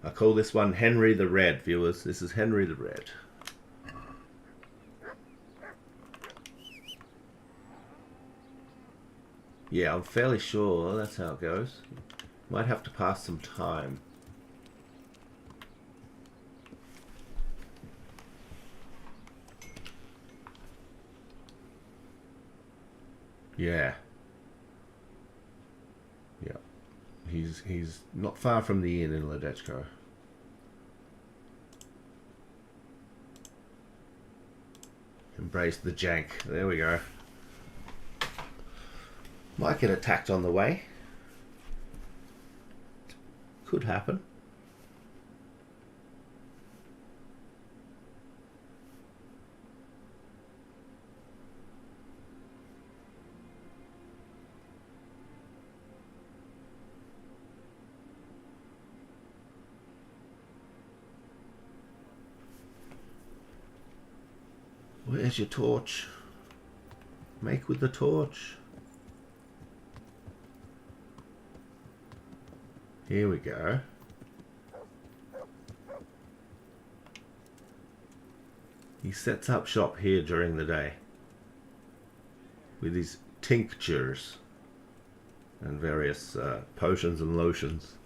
I call this one Henry the Red, viewers. This is Henry the Red. Yeah, I'm fairly sure that's how it goes. Might have to pass some time. Yeah. Yeah. He's not far from the inn in Ledechko. Embrace the jank. There we go. Might get attacked on the way. Could happen. Where's your torch? Make with the torch. Here we go. He sets up shop here during the day with his tinctures and various potions and lotions.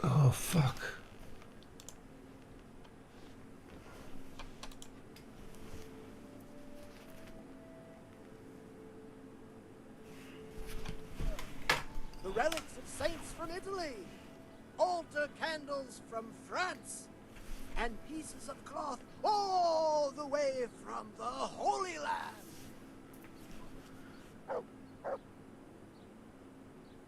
Oh, fuck. The relics of saints from Italy, altar candles from France, and pieces of cloth all the way from the Holy Land.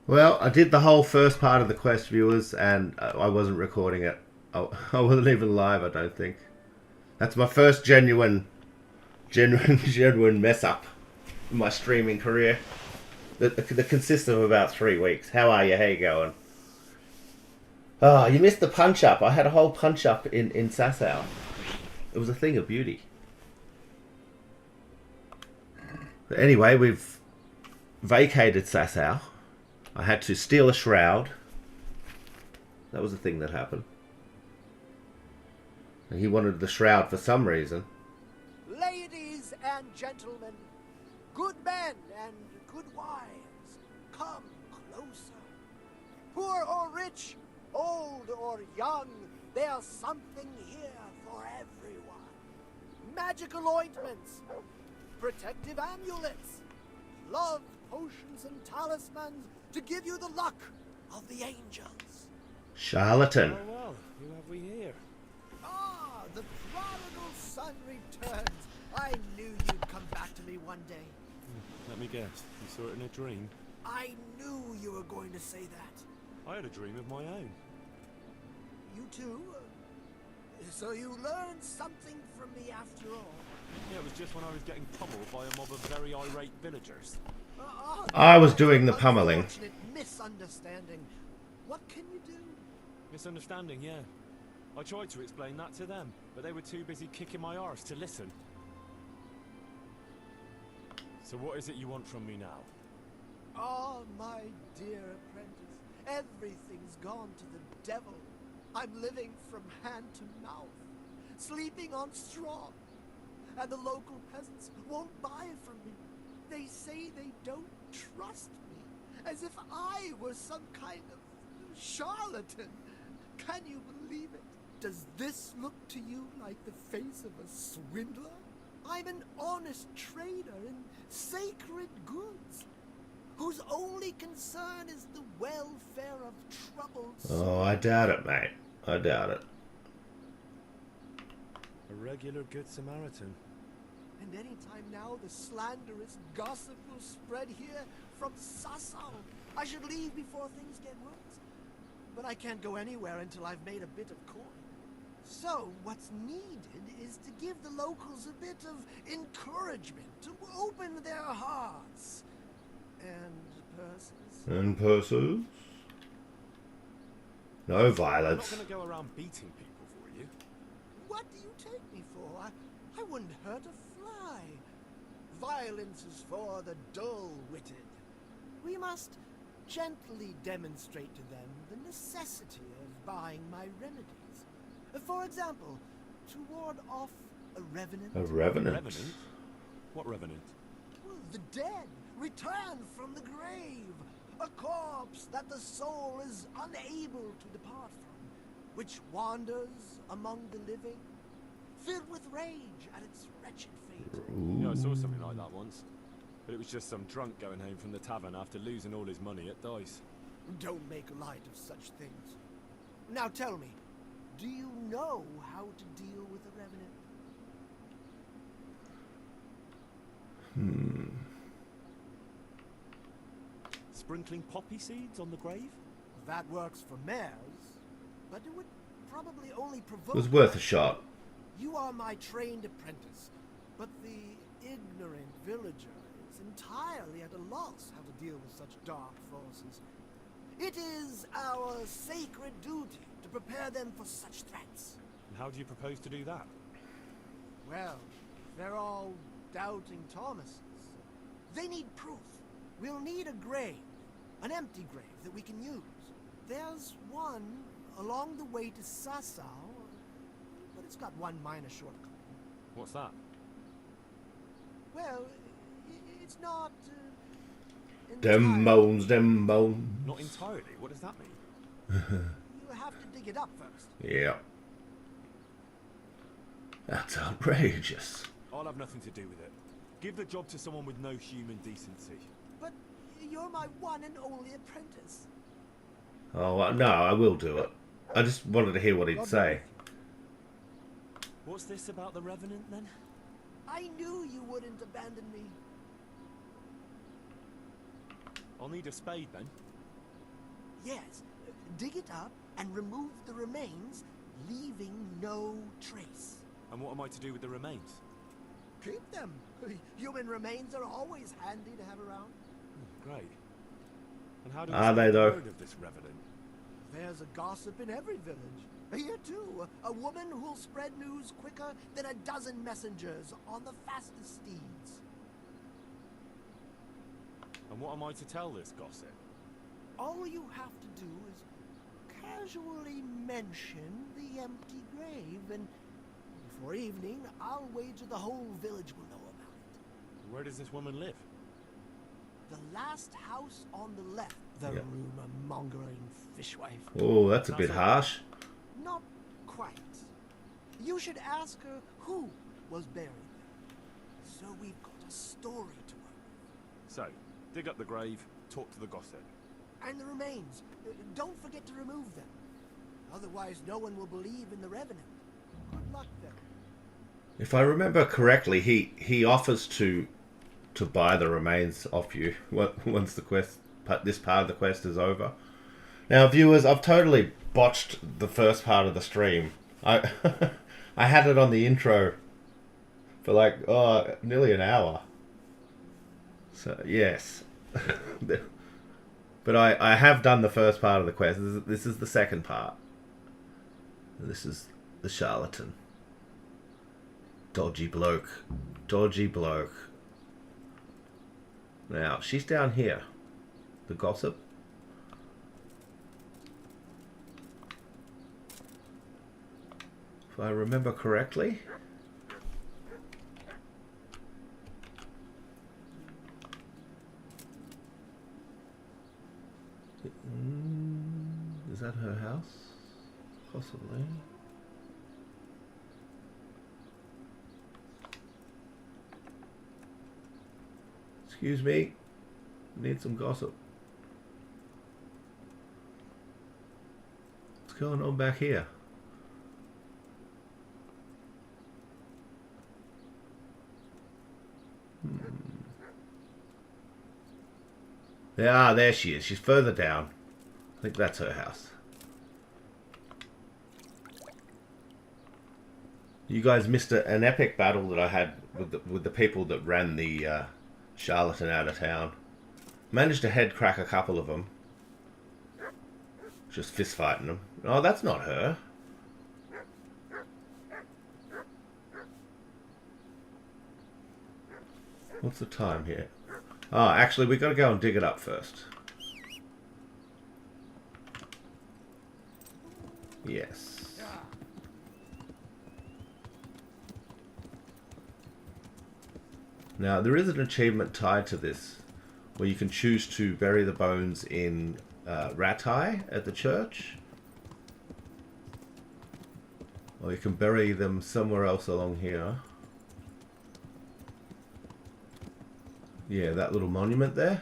Well, I did the whole first part of the quest, viewers, and I wasn't recording it. I wasn't even live, I don't think. That's my first genuine mess up in my streaming career. That consists of about 3 weeks. How are you? How you going? Oh, you missed the punch up. I had a whole punch up in Sasau. It was a thing of beauty. But anyway, we've vacated Sasau. I had to steal a shroud. That was the thing that happened. And he wanted the shroud for some reason. Ladies and gentlemen, good men and good wives, come closer. Poor or rich, old or young, there's something here for everyone. Magical ointments, protective amulets, love potions and talismans to give you the luck of the angels. Charlatan. Oh well, who have we here? Ah, the prodigal son returns. I knew you'd come back to me one day. Let me guess, you saw it in a dream? I knew you were going to say that. I had a dream of my own. You too? So you learned something from me after all? Yeah, it was just when I was getting pummeled by a mob of very irate villagers. I was doing the pummeling. Unfortunate misunderstanding. What can you do? Misunderstanding, yeah. I tried to explain that to them, but they were too busy kicking my arse to listen. So what is it you want from me now? Oh, my dear apprentice, everything's gone to the devil. I'm living from hand to mouth, sleeping on straw, and the local peasants won't buy from me. They say they don't trust me, as if I was some kind of charlatan. Can you believe it? Does this look to you like the face of a swindler? I'm an honest trader in sacred goods, whose only concern is the welfare of troubled souls. Oh, I doubt it, mate. I doubt it. A regular good Samaritan. And any time now the slanderous gossip will spread here from Sassau. I should leave before things get worse. But I can't go anywhere until I've made a bit of coin. So, what's needed is to give the locals a bit of encouragement, to open their hearts. And purses. And purses? No I'm violence. not going to go around beating people for you. What do you take me for? I wouldn't hurt a fly. Violence is for the dull-witted. We must gently demonstrate to them the necessity of buying my remedies. For example, to ward off a revenant. A revenant? Revenant? What revenant? Well, the dead return from the grave. A corpse that the soul is unable to depart from, which wanders among the living, filled with rage at its wretched fate. Yeah, I saw something like that once. But it was just some drunk going home from the tavern after losing all his money at dice. Don't make light of such things. Now tell me, do you know how to deal with a revenant? Sprinkling poppy seeds on the grave? That works for mares, but it would probably only provoke... It was worth a shot. You are my trained apprentice, but the ignorant villager is entirely at a loss how to deal with such dark forces. It is our sacred duty to prepare them for such threats. And how do you propose to do that? Well, they're all doubting Thomases. They need proof. We'll need a grave, an empty grave that we can use. There's one along the way to Sassau, but it's got one minor shortcut. What's that? Well, it's not... Them bones, them bones. Not entirely. What does that mean? You have to dig it up first. Yeah. That's outrageous. I'll have nothing to do with it. Give the job to someone with no human decency. But you're my one and only apprentice. Oh, no, I will do it. I just wanted to hear what he'd say. What's this about the Revenant, then? I knew you wouldn't abandon me. I'll need a spade, then. Yes, dig it up and remove the remains, leaving no trace. And what am I to do with the remains? Keep them. Human remains are always handy to have around. Great. And how do Are we they, though? word of this Revenant? There's a gossip in every village. Here too, a woman who'll spread news quicker than a dozen messengers on the fastest steeds. And what am I to tell this gossip? All you have to do is casually mention the empty grave, and before evening, I'll wager the whole village will know about it. Where does this woman live? The last house on the left, the Yeah. rumor-mongering fishwife. Oh, that's a bit harsh. Not quite. You should ask her who was buried there. So we've got a story to work with. So, dig up the grave, talk to the gossip. And the remains. Don't forget to remove them. Otherwise, no one will believe in the Revenant. Good luck, then. If I remember correctly, he offers to buy the remains off you once the quest, this part of the quest is over. Now, viewers, I've totally botched the first part of the stream. I I had it on the intro for like nearly an hour. So yes, but I have done the first part of the quest. This is the second part. This is the Charlatan. Dodgy bloke. Dodgy bloke. Now, she's down here. The gossip. If I remember correctly. Is that her house? Possibly. Excuse me. Need some gossip. What's going on back here? Ah, there she is. She's further down. I think that's her house. You guys missed an epic battle that I had with the people that ran the Charlatan out of town. Managed to head crack a couple of them. Just fist fighting them. Oh, that's not her. What's the time here? Oh, actually, we got to go and dig it up first. Yes. Now, there is an achievement tied to this, where you can choose to bury the bones in Rattay at the church. Or you can bury them somewhere else along here. Yeah, that little monument there.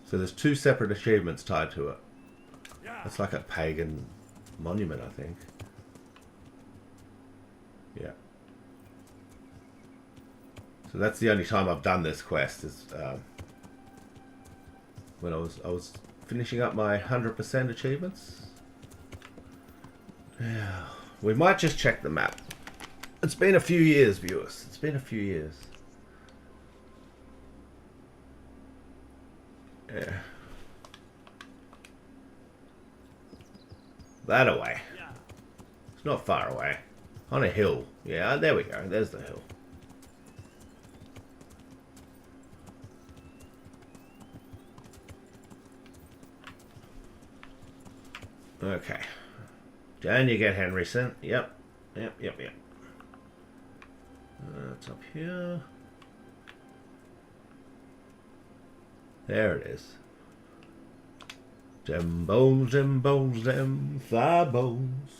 So there's 2 separate achievements tied to it. It's like a pagan monument, I think. Yeah. So that's the only time I've done this quest is when I was finishing up my 100% achievements. Yeah. We might just check the map. It's been a few years, viewers. It's been a few years. Yeah. That away. It's not far away. On a hill. Yeah, there we go. There's the hill. Okay. Down you get, Henryson. Yep. Yep. It's up here. There it is. Them bones, them thigh bones.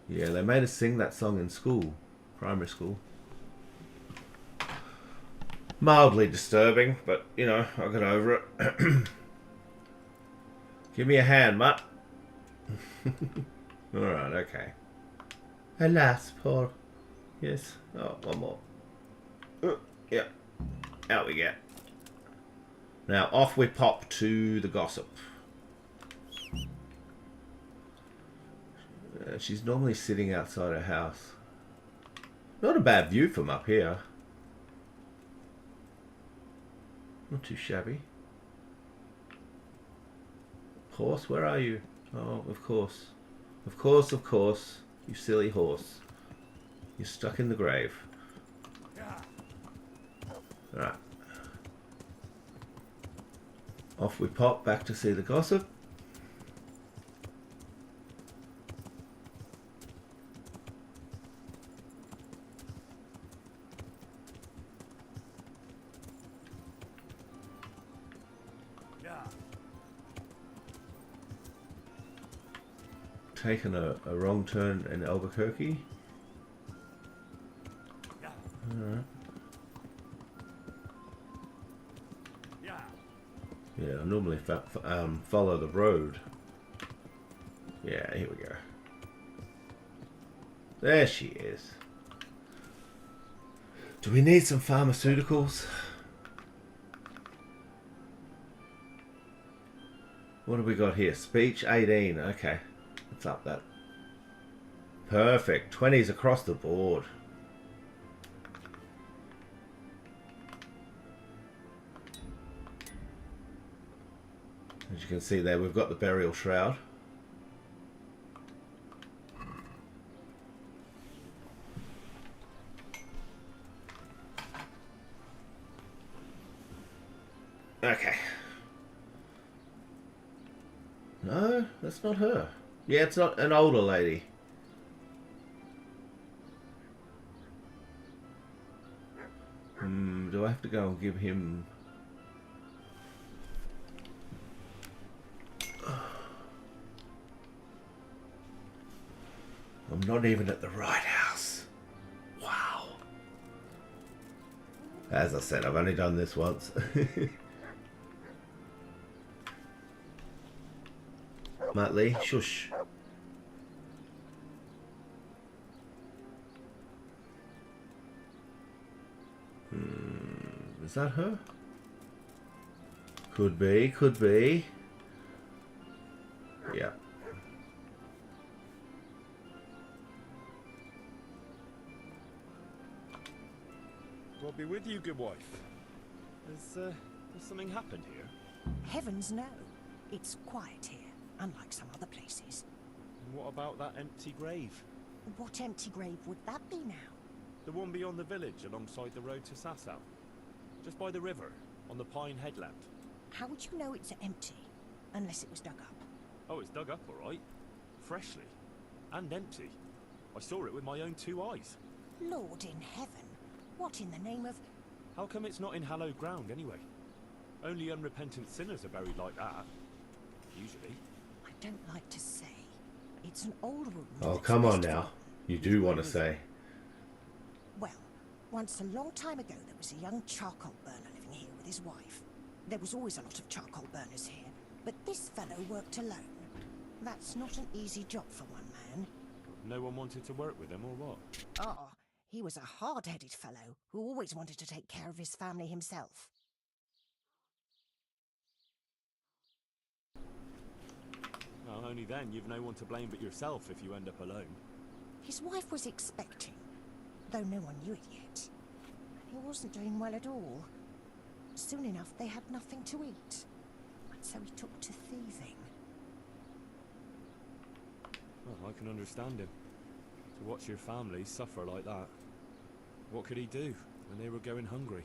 Yeah, they made us sing that song in school. Primary school. Mildly disturbing, but, you know, I'll get over it. Give me a hand, mutt. Alright, okay. Alas, Paul. Yes. Oh, one more. Yeah. Out we get. Now, off we pop to the gossip. She's normally sitting outside her house. Not a bad view from up here. Not too shabby. Horse, where are you? Oh, of course. Of course, of course. You silly horse. You're stuck in the grave. Alright. Off we pop back to see the gossip. Taken a wrong turn in Albuquerque. Alright. Yeah, I normally follow the road. Yeah, here we go. There she is. Do we need some pharmaceuticals? What have we got here? Speech 18. Okay. Let's up that. Perfect. 20s across the board. As you can see there, we've got the burial shroud. Okay. No, that's not her. Yeah, it's not an older lady. Do I have to go and give him... I'm not even at the right house. Wow. As I said, I've only done this once. Matt Lee, shush. Is that her? Could be, could be. Yeah. God be with you, good wife. Has something happened here? Heavens no. It's quiet here, unlike some other places. And what about that empty grave? What empty grave would that be now? The one beyond the village, alongside the road to Sasau. Just by the river, on the Pine Headland. How would you know it's empty? Unless it was dug up. Oh, it's dug up, all right. Freshly. And empty. I saw it with my own 2 eyes. Lord in heaven. What in the name of... How come it's not in hallowed ground, anyway? Only unrepentant sinners are buried like that. Usually. I don't like to say. It's an old wound. Oh, that's come on best now. forgotten. You do want to say. Well, once a long time ago there was a young charcoal burner living here with his wife. There was always a lot of charcoal burners here, but this fellow worked alone. That's not an easy job for one man. No one wanted to work with him, or what? Ah, he was a hard-headed fellow who always wanted to take care of his family himself. Well, only then you've no one to blame but yourself if you end up alone. His wife was expecting, though no one knew it yet. He wasn't doing well at all. Soon enough, they had nothing to eat. And so he took to thieving. Well, I can understand him. To watch your family suffer like that. What could he do when they were going hungry?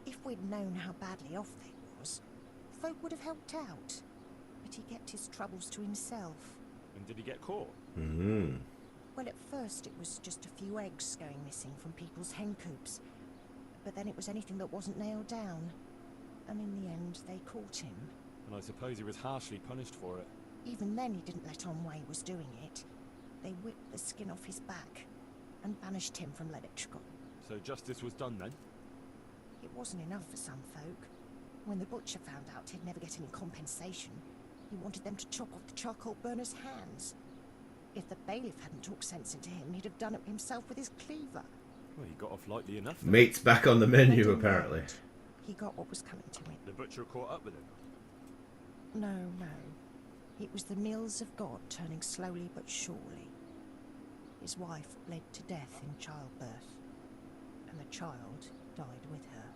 If we'd known how badly off they was, folk would have helped out. But he kept his troubles to himself. And did he get caught? Mm-hmm. Well, at first it was just a few eggs going missing from people's hen coops. But then it was anything that wasn't nailed down. And in the end, they caught him. And I suppose he was harshly punished for it. Even then, he didn't let on why he was doing it. They whipped the skin off his back and banished him from Leditchcott. So justice was done then? It wasn't enough for some folk. When the butcher found out he'd never get any compensation, he wanted them to chop off the charcoal burner's hands. If the bailiff hadn't talked sense into him, he'd have done it himself with his cleaver. Well, he got off lightly enough then. Meat's back on the menu, But in the apparently. end, he got what was coming to him. The butcher caught up with him. No, no. It was the mills of God turning slowly but surely. His wife bled to death in childbirth, and the child died with her.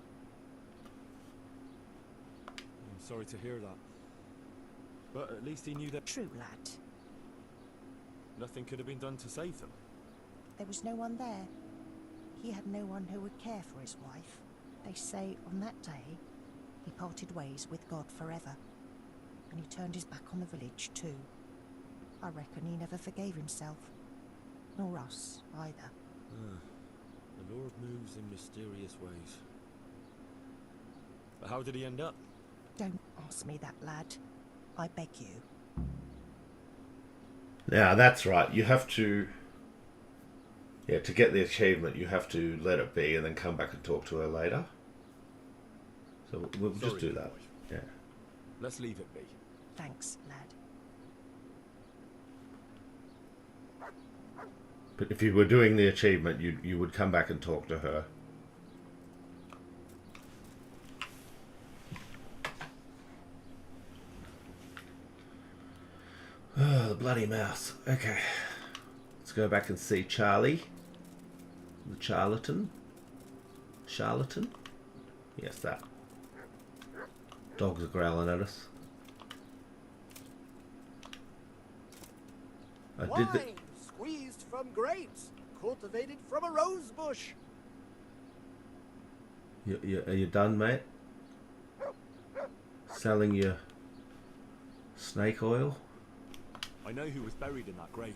I'm sorry to hear that. But at least he knew that True, lad. nothing could have been done to save them. There was no one there. He had no one who would care for his wife. They say on that day, he parted ways with God forever. And he turned his back on the village too. I reckon he never forgave himself. Nor us, either. The Lord moves in mysterious ways. But how did he end up? Don't ask me that, lad. I beg you. Yeah, that's right. You have to... Yeah, to get the achievement, you have to let it be and then come back and talk to her later. So we'll just Sorry, do good that. wife. Yeah. Let's leave it be. Thanks, lad. But if you were doing the achievement, you would come back and talk to her. Oh, the bloody mouse. Okay. Let's go back and see Charlie. The Charlatan. Charlatan? Yes, that. Dogs are growling at us. I did the... Wine squeezed from grapes, cultivated from a rose bush. Are you done, mate? Selling your snake oil? I know who was buried in that grave.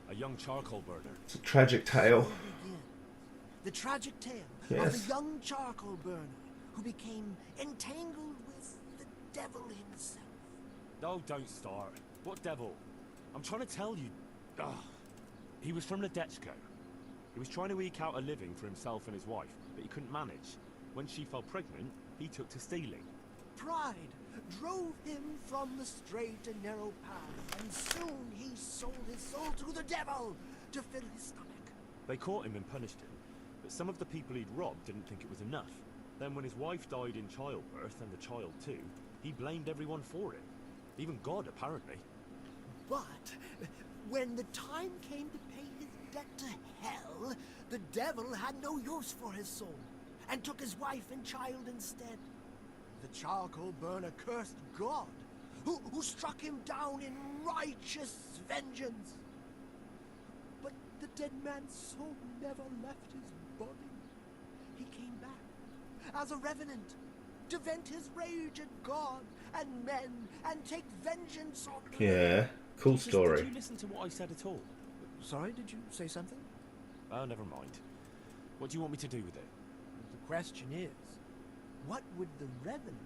A young charcoal burner. It's a tragic tale. So we begin. The tragic tale Yes. of a young charcoal burner who became entangled with the devil himself. Oh, don't start. What devil? I'm trying to tell you. Ugh. He was from Ledetchko. He was trying to eke out a living for himself and his wife, but he couldn't manage. When she fell pregnant, he took to stealing. Pride drove him from the straight and narrow path, and soon he sold his soul to the devil to fill his stomach. They caught him and punished him, but some of the people he'd robbed didn't think it was enough. Then when his wife died in childbirth, and the child too, he blamed everyone for it. Even God, apparently. But when the time came to pay his debt to hell, the devil had no use for his soul and took his wife and child instead. The charcoal burner cursed God, who struck him down in righteous vengeance. But the dead man's soul never left his body. He came back as a revenant to vent his rage at God and men and take vengeance on them. Yeah, cool story. Did you listen to what I said at all? Sorry, did you say something? Oh, never mind. What do you want me to do with it? The question is, what would the revenant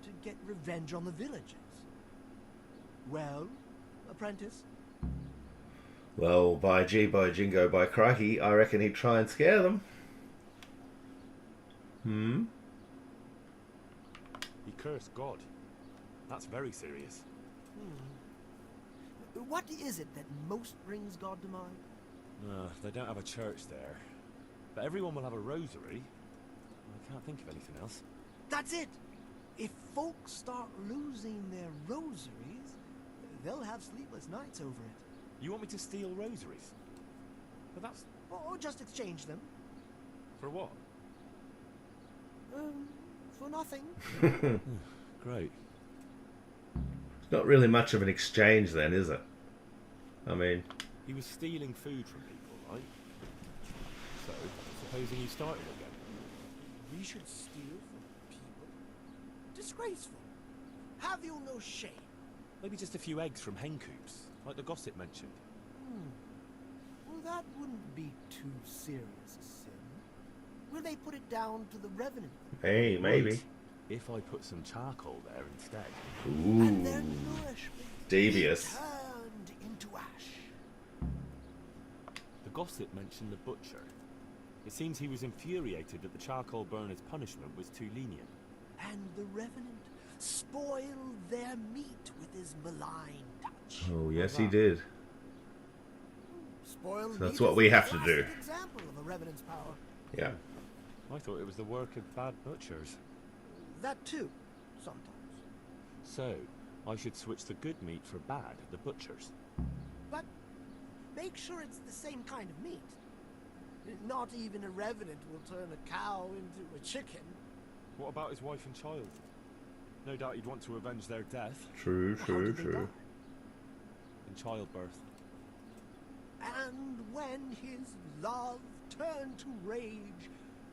do to get revenge on the villagers? Well, apprentice? Well, by gee, by jingo, by crikey, I reckon he'd try and scare them. He cursed God. That's very serious. What is it that most brings God to mind? They don't have a church there. But everyone will have a rosary. I can't think of anything else. That's it! If folks start losing their rosaries, they'll have sleepless nights over it. You want me to steal rosaries? But that's... Or just exchange them. For what? For nothing. Great. It's not really much of an exchange then, is it? I mean... He was stealing food from people, right? So, supposing he started again. We should steal from people? Disgraceful. Have you no shame? Maybe just a few eggs from hen coops, like the gossip mentioned. Well, that wouldn't be too serious a sin. Will they put it down to the revenant? Hey, maybe. Right. If I put some charcoal there instead. And their Ooh. nourishment Devious. turned into ash. The gossip mentioned the butcher. It seems he was infuriated that the charcoal burner's punishment was too lenient. And the revenant spoiled their meat with his malign touch. Oh, yes, he did. Spoiled So that's meat what is we a have to do. classic example of a revenant's power. Yeah. I thought it was the work of bad butchers. That too, sometimes. So, I should switch the good meat for bad at the butcher's. But make sure it's the same kind of meat. Not even a revenant will turn a cow into a chicken. What about his wife and child? No doubt he'd want to avenge their death. True, How true, did they die? true. In childbirth. And when his love turned to rage,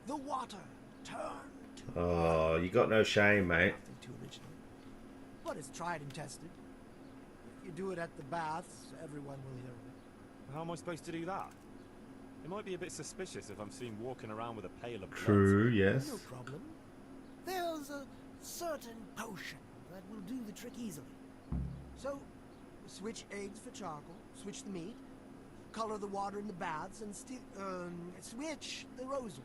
the water turned to Oh, you got no shame, mate. nothing too original. But it's tried and tested. If you do it at the baths, everyone will hear of it. How am I supposed to do that? It might be a bit suspicious if I'm seen walking around with a pail of blood. True, yes. No problem. There's a certain potion that will do the trick easily. So, switch eggs for charcoal, switch the meat, color the water in the baths, and switch the rosaries.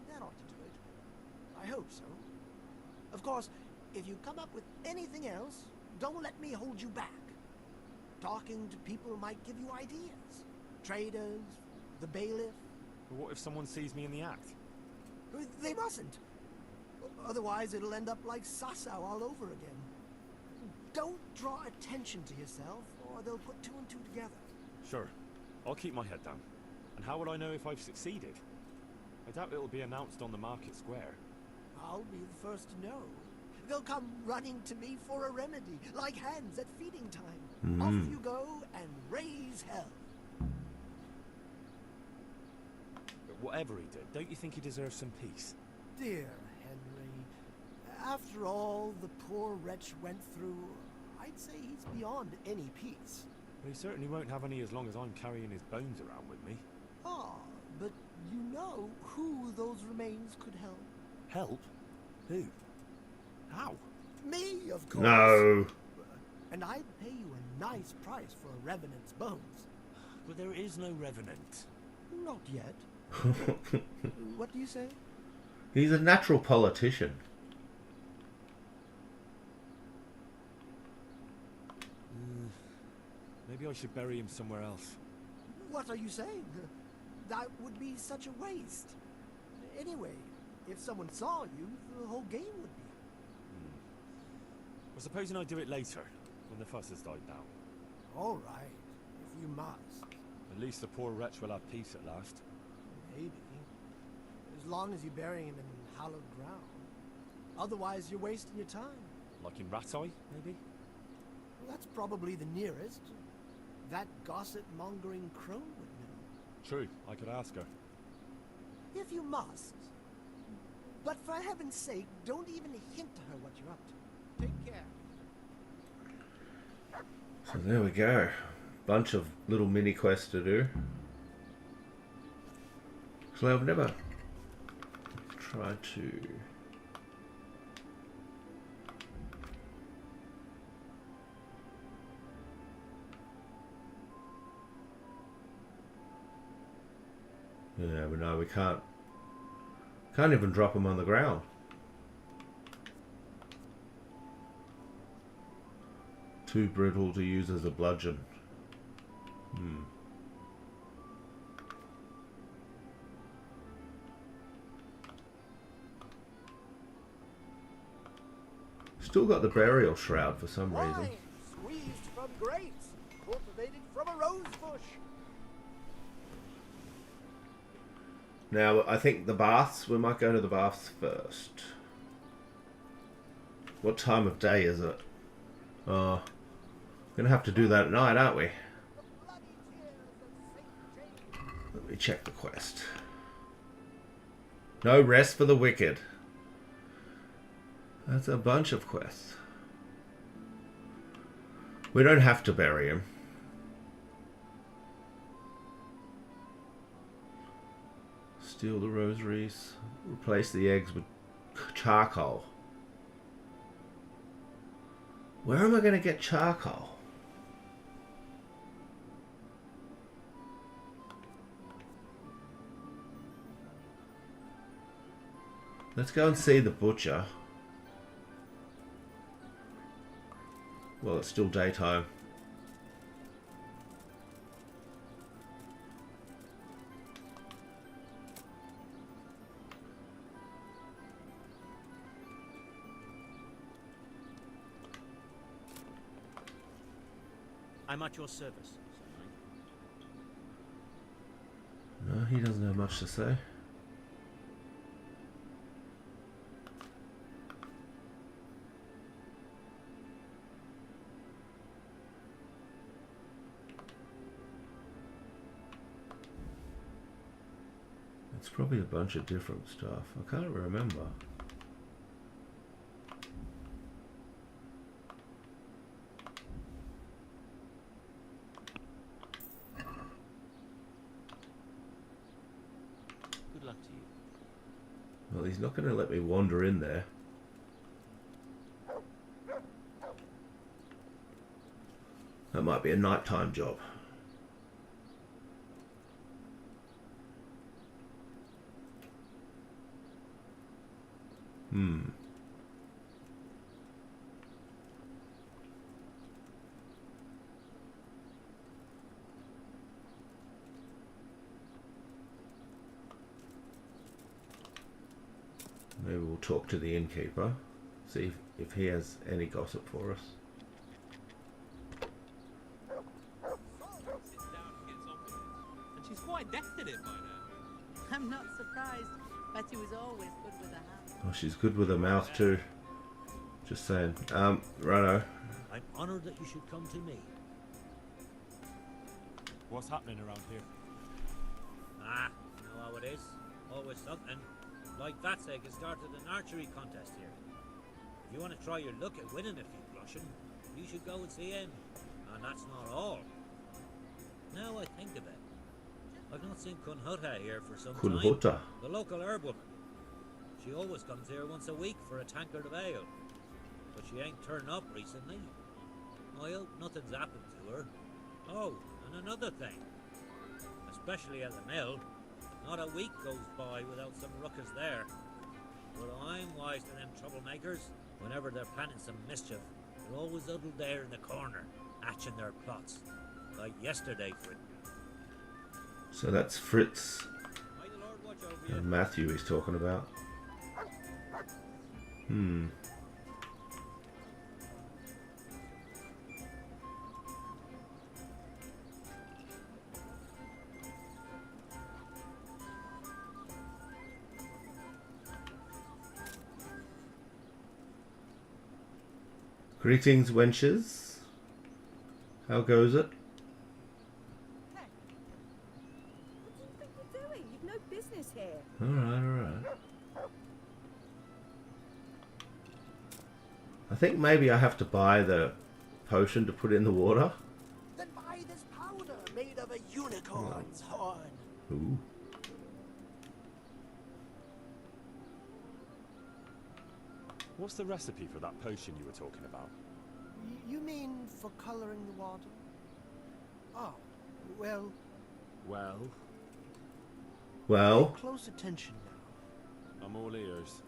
That ought to do it. I hope so. Of course, if you come up with anything else, don't let me hold you back. Talking to people might give you ideas. Traders, the bailiff. But what if someone sees me in the act? They mustn't. Otherwise, it'll end up like Sasau all over again. Don't draw attention to yourself, or they'll put two and two together. Sure. I'll keep my head down. And how will I know if I've succeeded? I doubt it'll be announced on the market square. I'll be the first to know. They'll come running to me for a remedy, like hens at feeding time. Off you go and raise hell. But whatever he did, don't you think he deserves some peace? Dear Henry, after all the poor wretch went through, I'd say he's beyond any peace. But he certainly won't have any as long as I'm carrying his bones around with me. Ah, but you know who those remains could help? Help? Who? How? Me, of course. No. And I'd pay you a nice price for a revenant's bones. But there is no revenant. Not yet. What do you say? He's a natural politician. Maybe I should bury him somewhere else. What are you saying? That would be such a waste. Anyway, If someone saw you, the whole game would be. Well, supposing I do it later, when the fuss has died down. All right, if you must. At least the poor wretch will have peace at last. Maybe. As long as you bury him in hallowed ground. Otherwise, you're wasting your time. Like in Rattay, maybe? Well, that's probably the nearest. That gossip-mongering crone would know. True, I could ask her. If you must. But for heaven's sake, don't even hint to her what you're up to. Take care. So there we go. Bunch of little mini quests to do. So I've never tried to... Yeah, but no, we can't even drop them on the ground. Too brittle to use as a bludgeon. Still got the burial shroud for some reason. Wine squeezed from grapes, cultivated from a rose bush. Now, I think the baths, we might go to the baths first. What time of day is it? We're going to have to do that at night, aren't we? Let me check the quest. No rest for the wicked. That's a bunch of quests. We don't have to bury him. Steal the rosaries. Replace the eggs with charcoal. Where am I going to get charcoal? Let's go and see the butcher. Well, it's still daytime. I'm at your service, Sir Knight. No, he doesn't have much to say. It's probably a bunch of different stuff. I can't remember. Good luck to you. Well, he's not going to let me wander in there. That might be a nighttime job. Maybe we'll talk to the innkeeper, see if he has any gossip for us. And she's quite deft at it by now. I'm not surprised. Betty was always good with her hands. Oh, she's good with her mouth too. Just saying. Righto. I'm honoured that you should come to me. What's happening around here? Ah, you know how it is. Always something. Like Vatseg has started an archery contest here. If you want to try your luck at winning a few blushing, you should go and see him. And that's not all. Now I think of it. I've not seen Kunhuta here for some time. Kunhuta. The local herb woman. She always comes here once a week for a tankard of ale. But she ain't turned up recently. I hope nothing's happened to her. Oh, and another thing. Especially at the mill. Not a week goes by without some ruckus there. But I'm wise to them troublemakers. Whenever they're planning some mischief, they're always huddled there in the corner, hatching their plots. Like yesterday, for So that's Fritz May the Lord watch over you. and Matthew he's talking about. Hmm. Greetings, wenches. How goes it? Hey, what do you think you're doing? You've no business here. Alright, alright. I think maybe I have to buy the potion to put in the water. Then buy this powder made of a unicorn's horn. Ooh. What's the recipe for that potion you were talking about? You mean for coloring the water? Oh, well, Well, Well, close attention now. I'm all ears.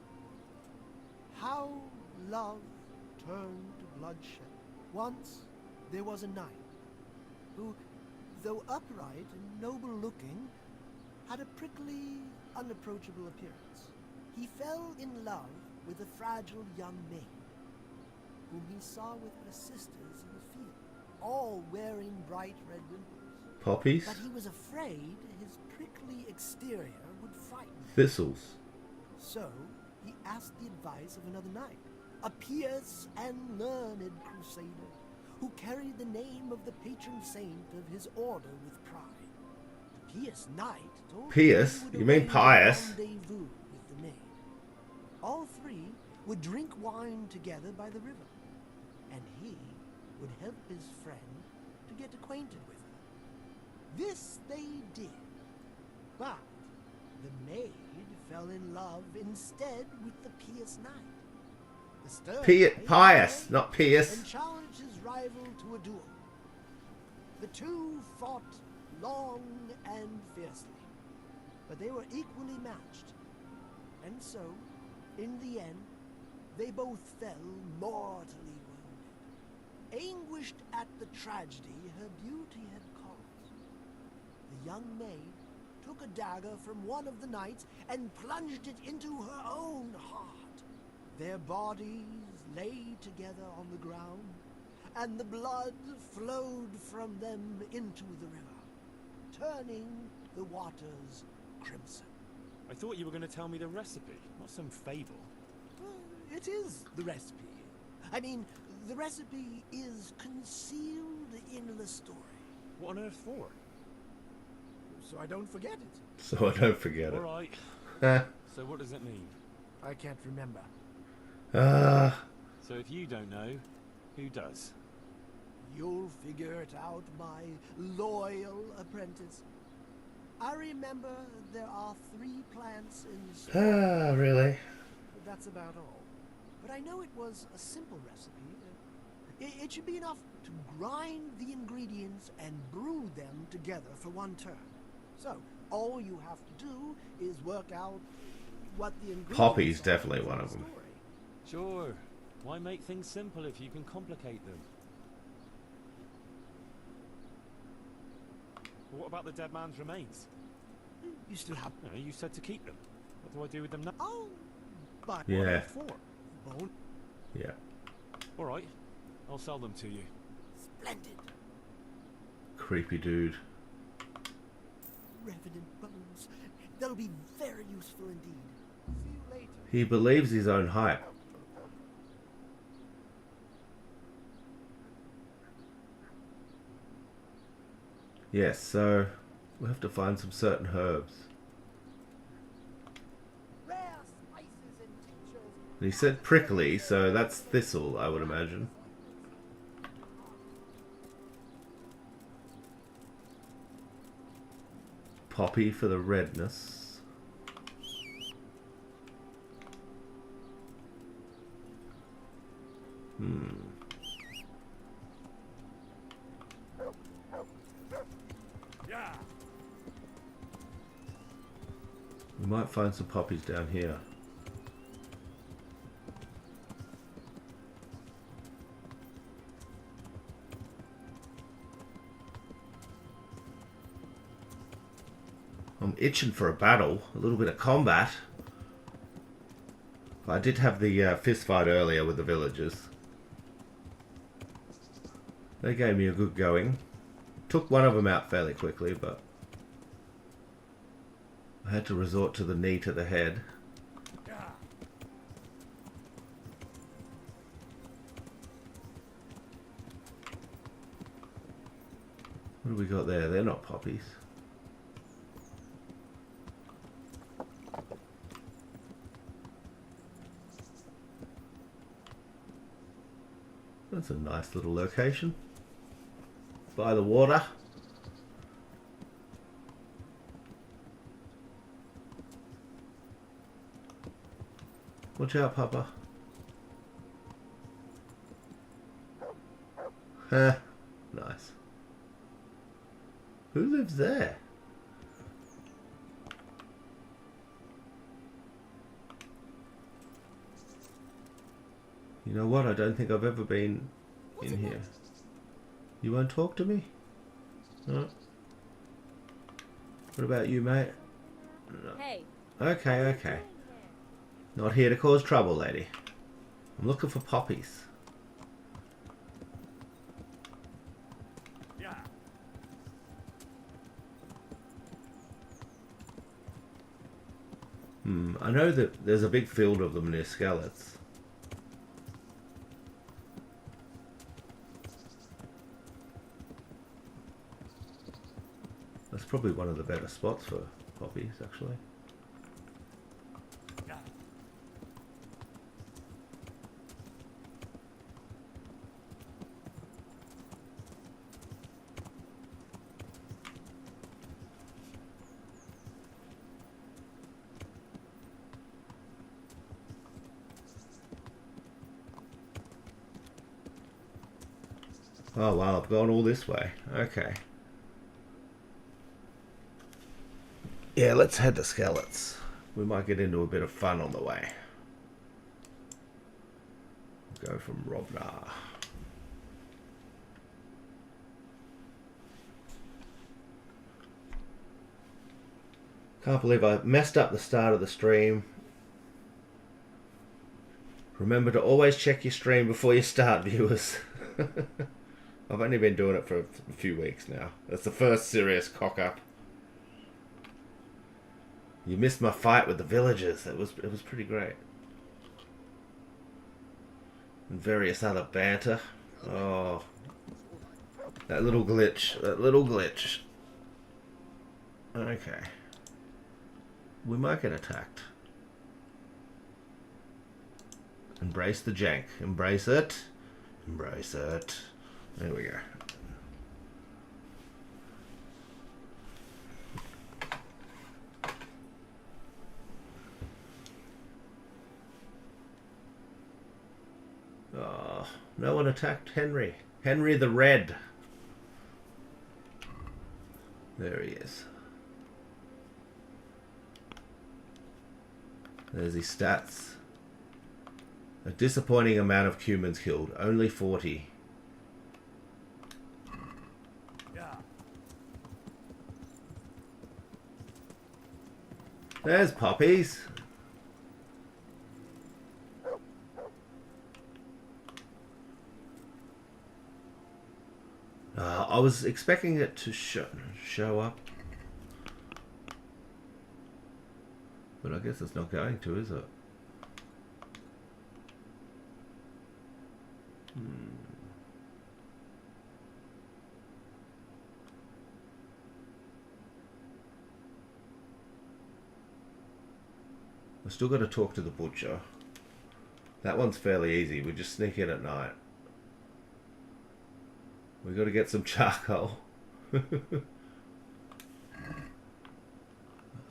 How love turned to bloodshed. Once there was a knight who, though upright and noble looking, had a prickly, unapproachable appearance. He fell in love with a fragile young maid, whom he saw with her sisters in the field, all wearing bright red wimples. poppies, But he was afraid his prickly exterior would frighten him. thistles. So he asked the advice of another knight, a pious and learned crusader, who carried the name of the patron saint of his order with pride. The pious knight told him Pious? he would You mean arrange a pious? rendezvous with the maid. All three would drink wine together by the river, and he would help his friend to get acquainted with her. This they did, but the maid fell in love instead with the pious knight. The stern knight Pious, not and Pierce. challenged his rival to a duel. The two fought long and fiercely, but they were equally matched. And so, in the end, they both fell mortally wounded, anguished at the tragedy her beauty had caused. The young maid took a dagger from one of the knights and plunged it into her own heart. Their bodies lay together on the ground, and the blood flowed from them into the river, turning the waters crimson. I thought you were going to tell me the recipe, not some fable. It is the recipe. I mean, the recipe is concealed in the story, What on earth for? so I don't forget it. So I don't forget All it. right. Ah. So what does it mean? I can't remember. So if you don't know, who does? You'll figure it out, my loyal apprentice. I remember there are 3 plants in the story. Really? But that's about all. But I know it was a simple recipe. It should be enough to grind the ingredients and brew them together for one turn. So, all you have to do is work out what the ingredients Poppy's are definitely for one the of them. story. Sure. Why make things simple if you can complicate them? What about the dead man's remains? You still have... No, you said to keep them. What do I do with them now? Oh, but Yeah. what are they for? Bone? Yeah. All right. I'll sell them to you. Splendid. Creepy dude. Revenant bones. That'll be very useful indeed. See you later. He believes his own hype. Yes, so we'll have to find some certain herbs. Rare spices and tinctures. And he said prickly, so that's thistle, I would imagine. Poppy for the redness. Yeah. We might find some poppies down here. I'm itching for a battle, a little bit of combat. I did have the fist fight earlier with the villagers. They gave me a good going. Took one of them out fairly quickly, but I had to resort to the knee to the head. What do we got there? They're not poppies. That's a nice little location. By the water. Watch out, Papa. Huh. Nice. Who lives there? You know what? I don't think I've ever been in here. You won't talk to me? No. What about you, mate? No. Hey. Okay, okay. Not here to cause trouble, lady. I'm looking for poppies. I know that there's a big field of them near Skeleton. That's probably one of the better spots for poppies, actually. Oh wow, I've gone all this way. Okay. Yeah, let's head to Skeletons. We might get into a bit of fun on the way. Go from Robnar. Can't believe I messed up the start of the stream. Remember to always check your stream before you start, viewers. I've only been doing it for a few weeks now. That's the first serious cock up. You missed my fight with the villagers. It was pretty great. And various other banter. Oh, that little glitch. That little glitch. Okay. We might get attacked. Embrace the jank. Embrace it. Embrace it. There we go. Oh, no one attacked Henry. Henry the Red. There he is. There's his stats. A disappointing amount of humans killed. Only 40. There's poppies. I was expecting it to show up. But I guess it's not going to, is it? We've still got to talk to the butcher. That one's fairly easy. We just sneak in at night. We've got to get some charcoal.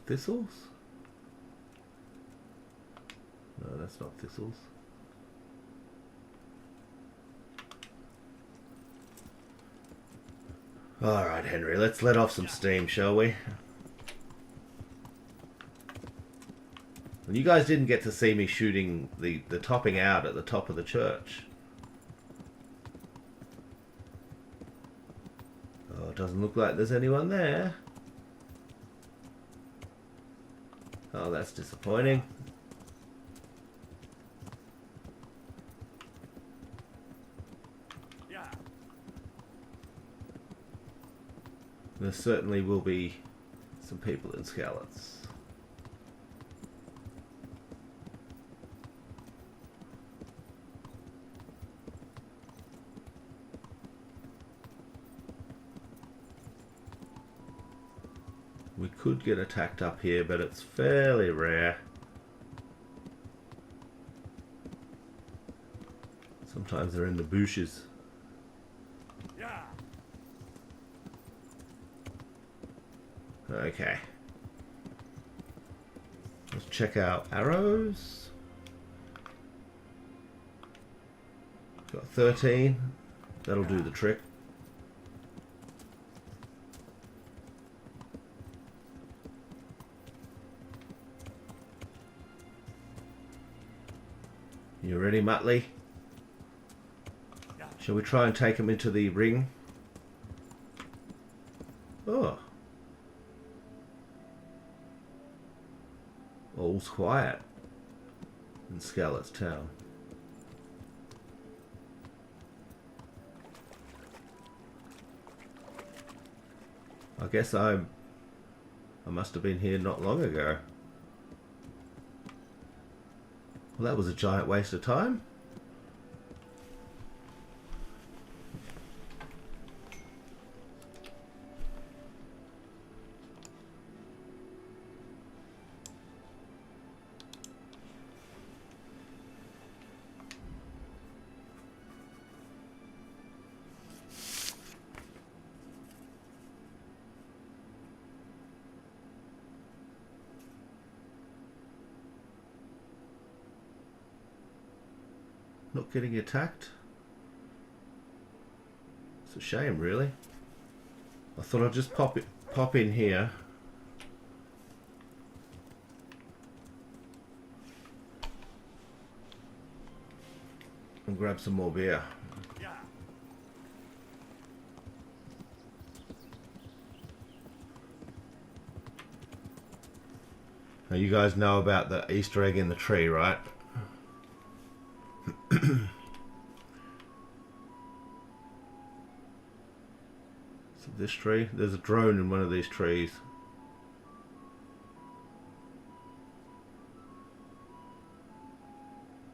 Thistles? No, that's not thistles. Alright, Henry, let's let off some steam, shall we? And you guys didn't get to see me shooting the topping out at the top of the church. Oh, it doesn't look like there's anyone there. Oh, that's disappointing. there certainly will be some people in Skeleton. We could get attacked up here, but it's fairly rare. Sometimes they're in the bushes. Okay. Let's check out arrows. Got 13. That'll do the trick. You ready, Muttley? Shall we try and take him into the ring? Oh. All's quiet in Skeleton's town. I guess I must have been here not long ago. Well, that was a giant waste of time. Not getting attacked. It's a shame, really. I thought I'd just pop in here. And grab some more beer. Now you guys know about the Easter egg in the tree, right? So this tree, there's a drone in one of these trees.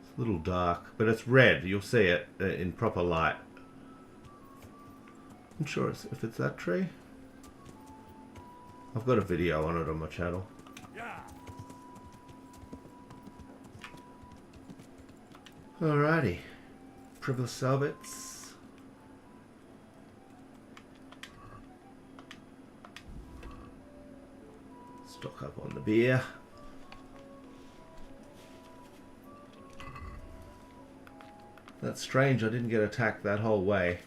It's a little dark, but it's red. You'll see it in proper light. I'm sure if it's that tree. I've got a video on it on my channel. Alrighty. Privilege Salbits. Stock up on the beer. That's strange, I didn't get attacked that whole way.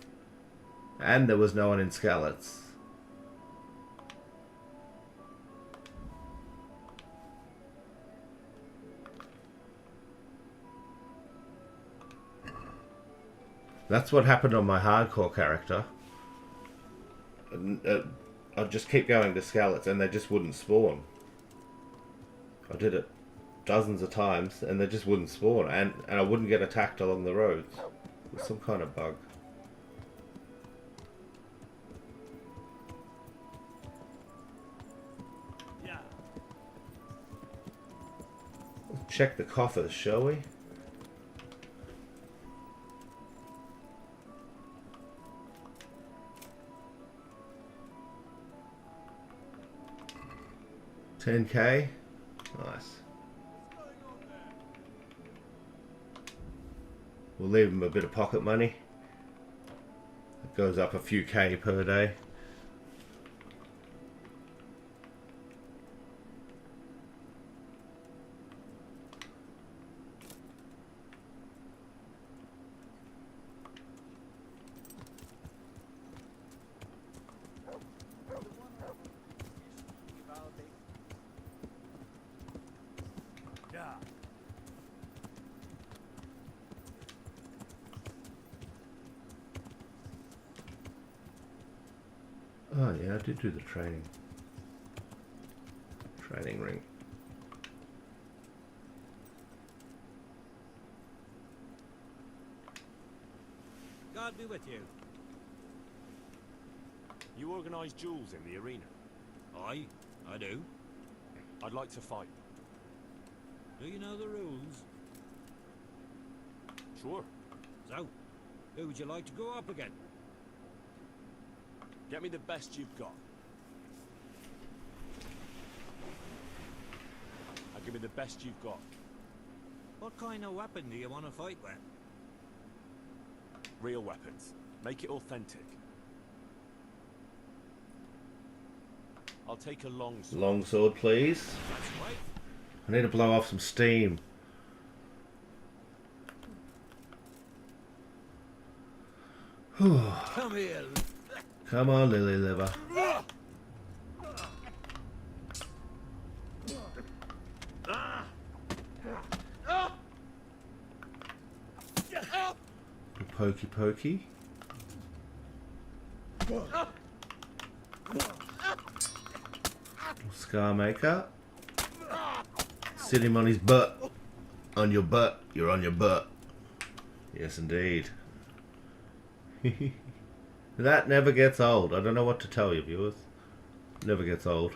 And there was no one in Skeleton. That's what happened on my hardcore character. I'd just keep going to Skeleton and they just wouldn't spawn. I did it dozens of times and they just wouldn't spawn, and I wouldn't get attacked along the roads. It was some kind of bug. Let's check the coffers, shall we? $10K. Nice. We'll leave him a bit of pocket money. It goes up a few K per day. Oh yeah, I did do the training ring. God be with you. You organise duels in the arena? Aye, I do. I'd like to fight. Do you know the rules? Sure. So, who would you like to go up again? Get me the best you've got. I'll give me the best you've got. What kind of weapon do you want to fight with? Real weapons. Make it authentic. I'll take a long sword. Long sword, please. That's right. I need to blow off some steam. Come here. Come on, Lily Liver. Pokey pokey. Scar maker. Sit him on his butt. On your butt. You're on your butt. Yes, indeed. That never gets old. I don't know what to tell you, viewers. Never gets old.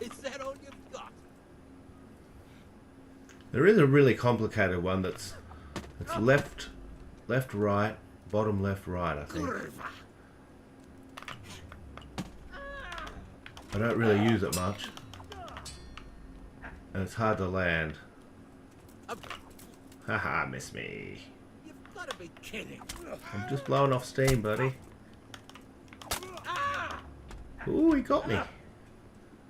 Is that all you've got? There is a really complicated one that's left, right, bottom, left, right, I think. I don't really use it much. And it's hard to land. Haha, miss me. You've got to be kidding. I'm just blowing off steam, buddy. Ooh, he got me.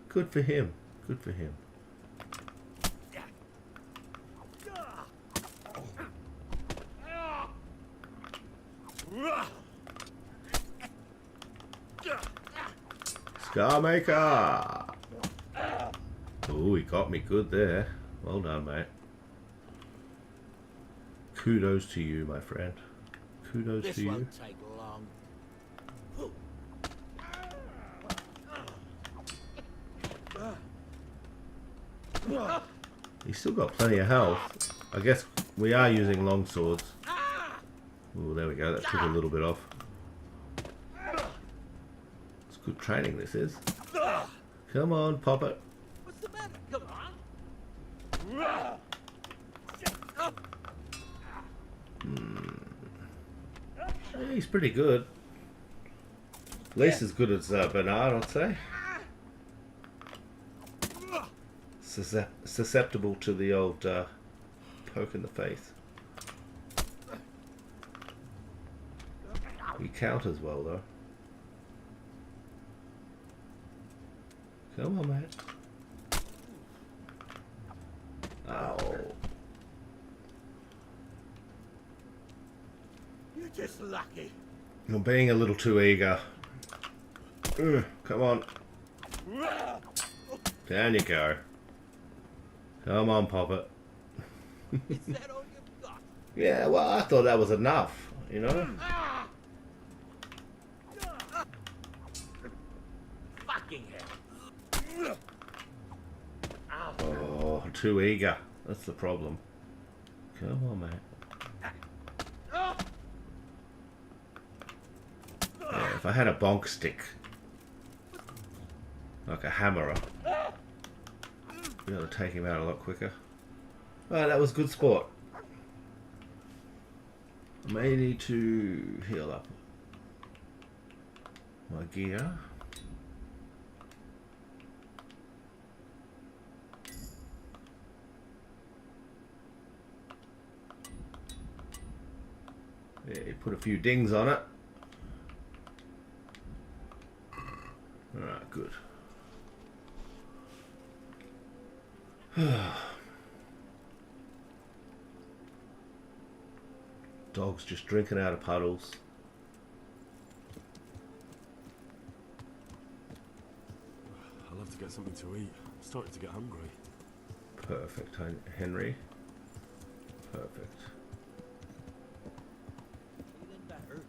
Good for him. Good for him. Scar maker. Ooh, he got me good there. Well done, mate. Kudos to you, my friend. Kudos This to you. won't take long. He's still got plenty of health. I guess we are using long swords. Ooh, there we go. That took a little bit off. It's good training, this is. Come on, pop it. What's the matter? Come on. Yeah, he's pretty good. At least as good as Bernard, I'd say. Susceptible to the old poke in the face. He counters well, though. Come on, mate. Ow. You're just lucky. You're being a little too eager. Come on. Down you go. Come on, pop it. Is that all you've got? Yeah, well, I thought that was enough, you know? Fucking hell. Oh, too eager. That's the problem. Come on, mate. Yeah, if I had a bonk stick, like a hammerer, be able to take him out a lot quicker. Oh, that was good sport. I may need to heal up my gear. Yeah, you put a few dings on it. Alright, good. Dog's just drinking out of puddles. I'll have to get something to eat. I'm starting to get hungry. Perfect, Henry. Perfect. Feeling better?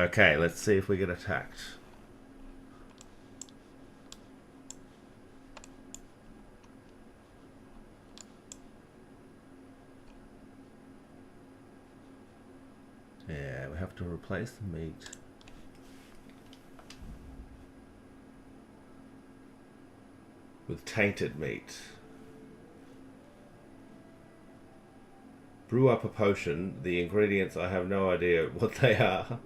Okay, let's see if we get attacked. have to replace the meat. With tainted meat. Brew up a potion. The ingredients, I have no idea what they are.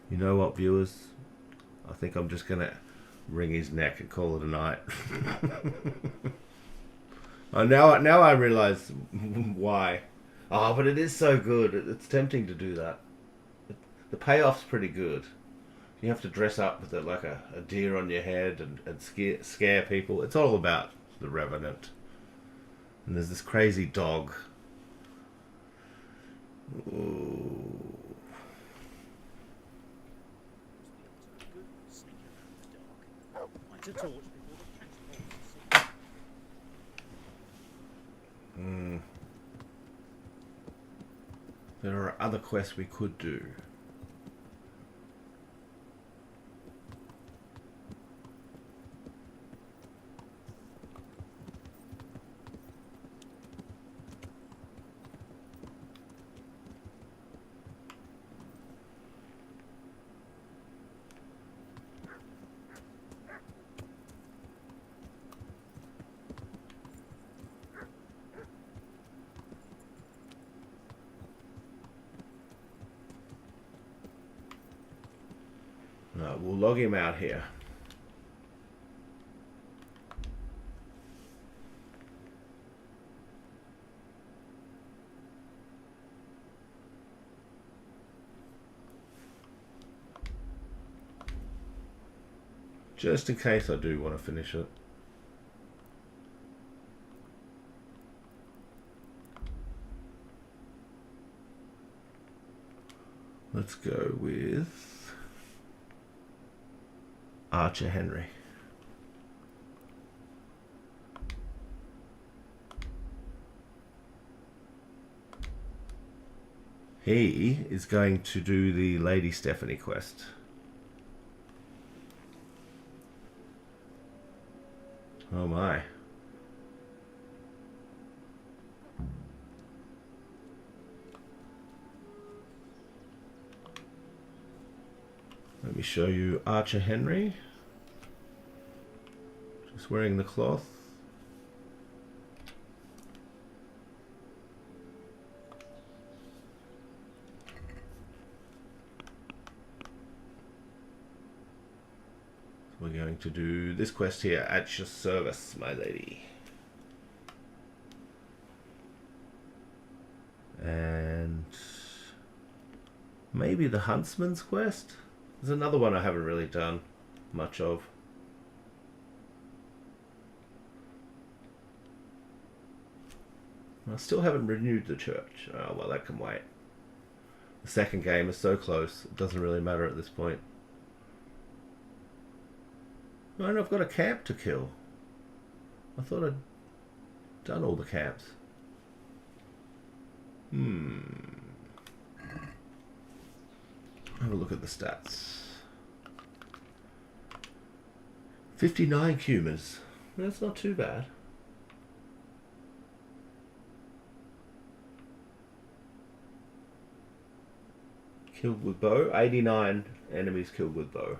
You know what, viewers? I think I'm just gonna wring his neck and call it a night. Oh, now I realise why. Oh, but it is so good. It's tempting to do that. The payoff's pretty good. You have to dress up with like a deer on your head and scare people. It's all about the Revenant. And there's this crazy dog. Ooh. There are other quests we could do. No, we'll log him out here. Just in case I do want to finish it. Let's go with Archer Henry. He is going to do the Lady Stephanie quest. Oh my. Let me show you Archer Henry. Just wearing the cloth. We're going to do this quest here. At your service, my lady. And maybe the Huntsman's quest? There's another one I haven't really done much of. I still haven't renewed the church. Oh, well, that can wait. The second game is so close, it doesn't really matter at this point. And I've got a camp to kill. I thought I'd done all the camps. Have a look at the stats. 59 Cumas. That's not too bad. Killed with bow. 89 enemies killed with bow.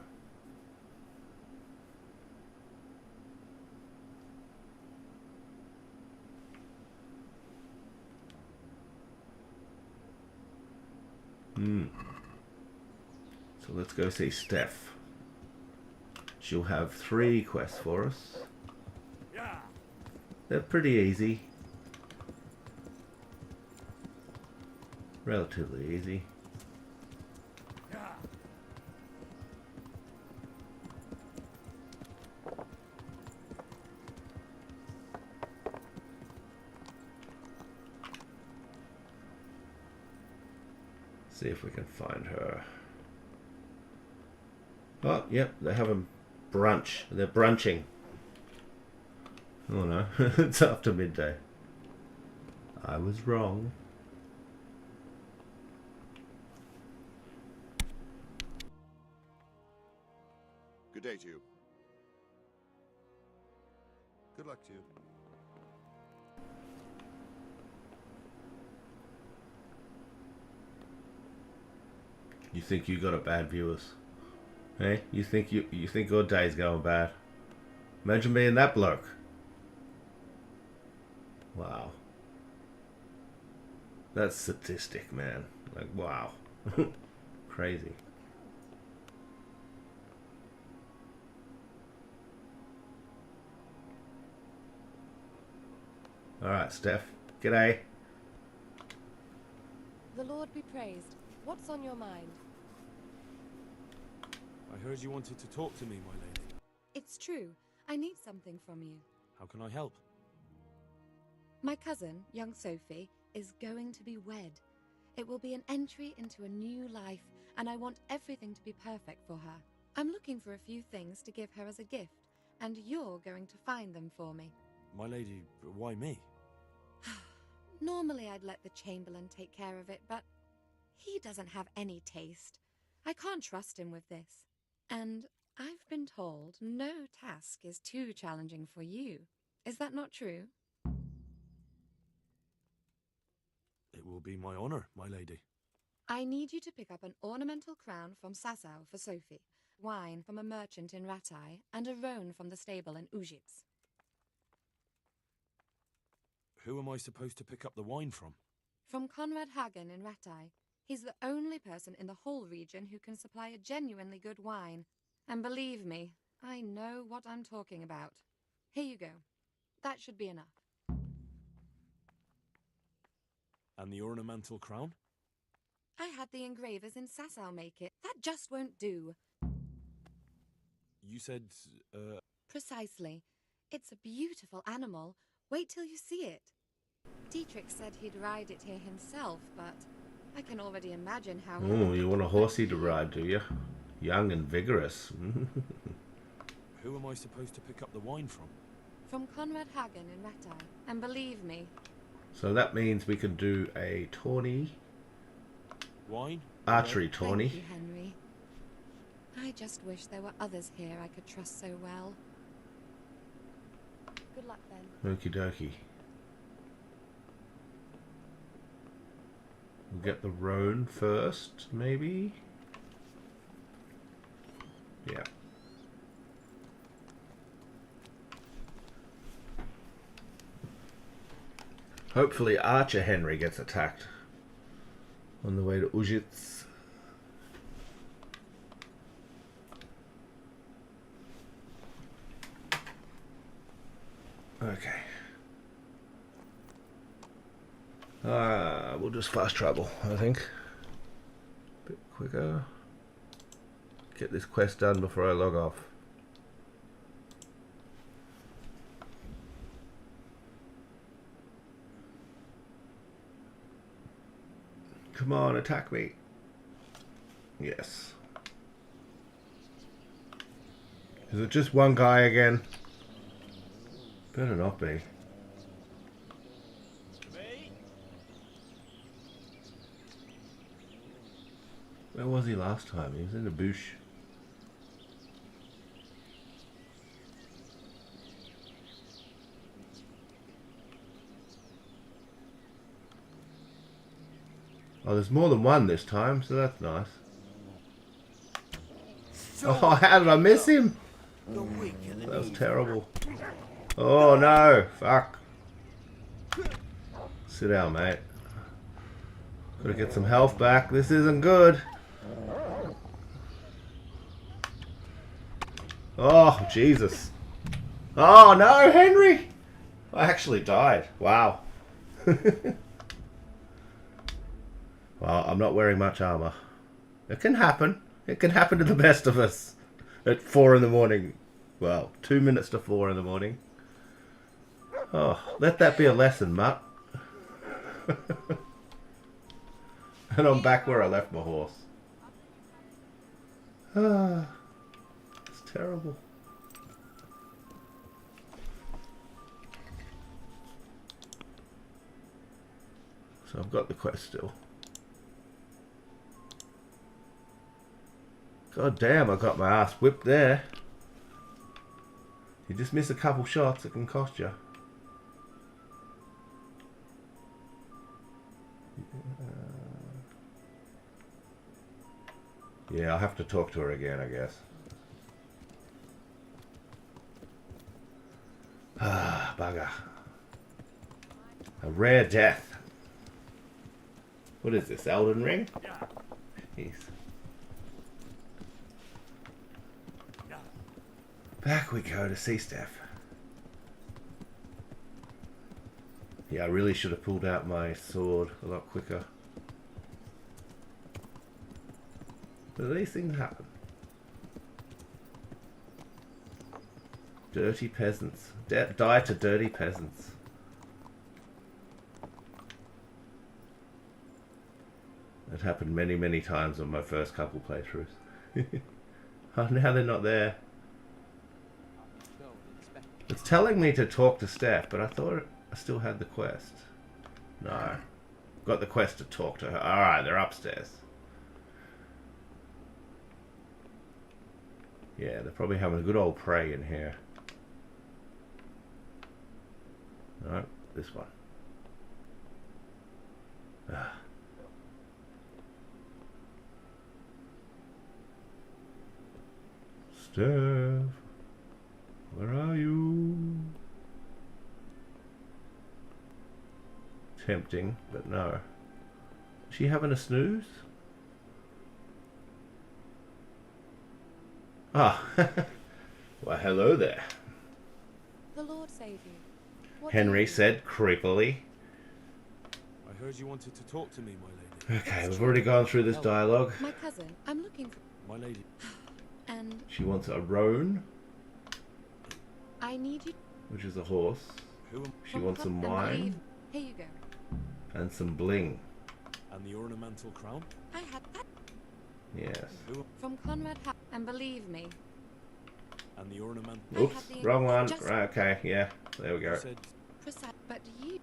So let's go see Steph. She'll have 3 quests for us. They're pretty easy. Relatively easy. See if we can find her. Oh, yep, they're having brunch. They're brunching. Oh no, it's after midday. I was wrong. Good day to you. Good luck to you. You think you got a bad viewers? Hey, you think your day's going bad? Imagine being that bloke. Wow. That's sadistic, man. Like, wow. Crazy. Alright, Steph. G'day. The Lord be praised. What's on your mind? I heard you wanted to talk to me, my lady. It's true. I need something from you. How can I help? My cousin, young Sophie, is going to be wed. It will be an entry into a new life, and I want everything to be perfect for her. I'm looking for a few things to give her as a gift, and you're going to find them for me. My lady, why me? Normally I'd let the Chamberlain take care of it, but he doesn't have any taste. I can't trust him with this. And I've been told no task is too challenging for you. Is that not true? It will be my honor, my lady. I need you to pick up an ornamental crown from Sasau for Sophie, wine from a merchant in Rattay, and a roan from the stable in Ujits. Who am I supposed to pick up the wine from? From Conrad Hagen in Rattay. He's the only person in the whole region who can supply a genuinely good wine. And believe me, I know what I'm talking about. Here you go. That should be enough. And the ornamental crown? I had the engravers in Sasau make it. That just won't do. You said, Precisely. It's a beautiful animal. Wait till you see it. Dietrich said he'd ride it here himself, but I can already imagine how... Oh, you want a horsey to ride, do you? Young and vigorous. Who am I supposed to pick up the wine from? From Conrad Hagen in Rattay. And believe me... So that means we can do a tourney. Wine? Archery tourney. Thank you, Henry. I just wish there were others here I could trust so well. Good luck then. Okie dokie. We'll get the roan first, maybe? Yeah. Hopefully Archer Henry gets attacked on the way to Ujits. Okay. We'll just fast travel, I think. A bit quicker. Get this quest done before I log off. Come on, attack me. Yes. Is it just one guy again? Better not be. Where was he last time? He was in the bush. Oh, there's more than one this time, so that's nice. Oh, how did I miss him? That was terrible. Oh no, fuck. Sit down, mate. Gotta get some health back. This isn't good. Oh, Jesus. Oh no, Henry! I actually died. Wow. Well, I'm not wearing much armor. It can happen. It can happen to the best of us. At 4 in the morning. Well, 2 minutes to 4 in the morning. Oh, let that be a lesson, Mutt. And I'm back where I left my horse. Ah, it's terrible. So I've got the quest still. God damn, I got my ass whipped there. You just miss a couple shots, it can cost you. Yeah, I'll have to talk to her again, I guess. Ah, bugger. A rare death. What is this, Elden Ring? Jeez. Back we go to see Steph. Yeah, I really should have pulled out my sword a lot quicker. But these things happen. Dirty peasants. Die to dirty peasants. That happened many, many times on my first couple playthroughs. Oh, now they're not there. It's telling me to talk to Steph, but I thought I still had the quest. No. Got the quest to talk to her. Alright, they're upstairs. Yeah, they're probably having a good old pray in here. No, this one. Ah. Steph, where are you? Tempting, but no. Is she having a snooze? Ah, well, hello there. The Lord save you. What Henry said creepily. I heard you wanted to talk to me, my lady. Okay, we've already gone through this dialogue. My cousin, I'm looking for... My lady. And... She wants a roan, I need you... which is a horse. Who am She wants some wine Here you go. and some bling. and the ornamental crown? I had that Yes. Who from Conrad and believe me. and the ornamental Oops, the- wrong one. just- Right, okay, yeah, there we go. said Precise, but you...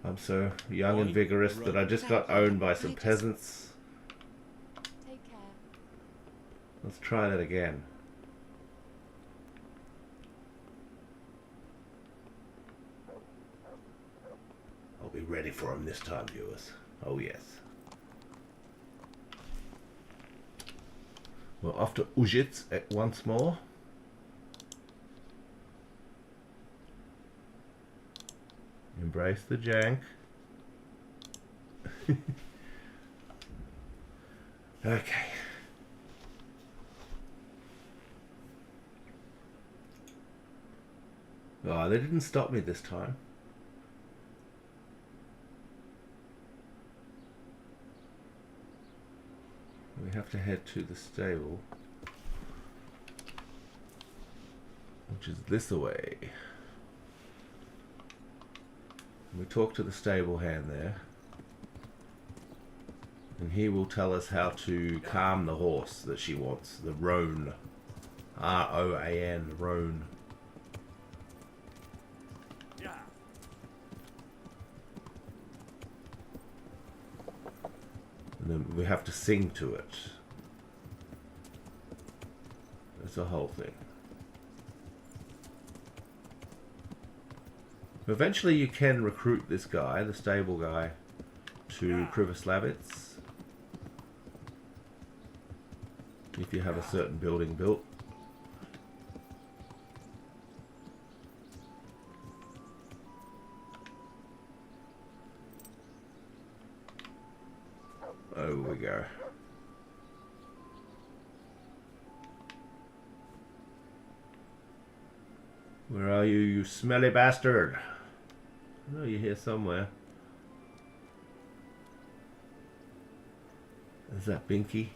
I'm so young and vigorous that I just got owned by some peasants. Take care. Let's try that again. I'll be ready for him this time, viewers. Oh yes. We're off to Ujitz once more. Embrace the jank. Okay. Oh, they didn't stop me this time. We have to head to the stable, which is this way. We talk to the stable hand there, and he will tell us how to calm the horse that she wants, the roan. R-O-A-N, roan. And then we have to sing to it. It's a whole thing. Eventually you can recruit this guy, the stable guy, to Privoslavitz. If you have a certain building built. Over we go. Where are you, you smelly bastard? I know you're here somewhere. Is that Binky?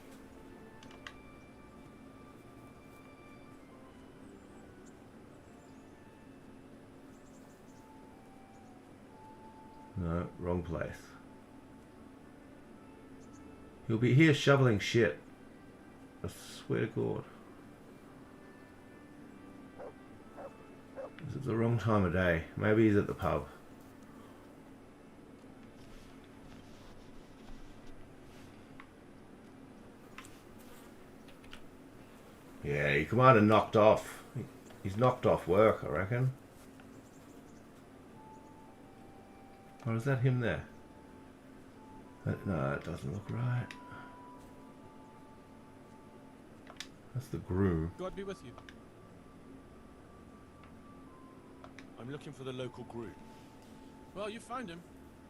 No, wrong place. He'll be here shoveling shit. I swear to God. This is the wrong time of day. Maybe he's at the pub. Yeah, he might have knocked off. He's knocked off work, I reckon. Or is that him there? No, it doesn't look right. That's the groom. God be with you. I'm looking for the local group. Well, you found him.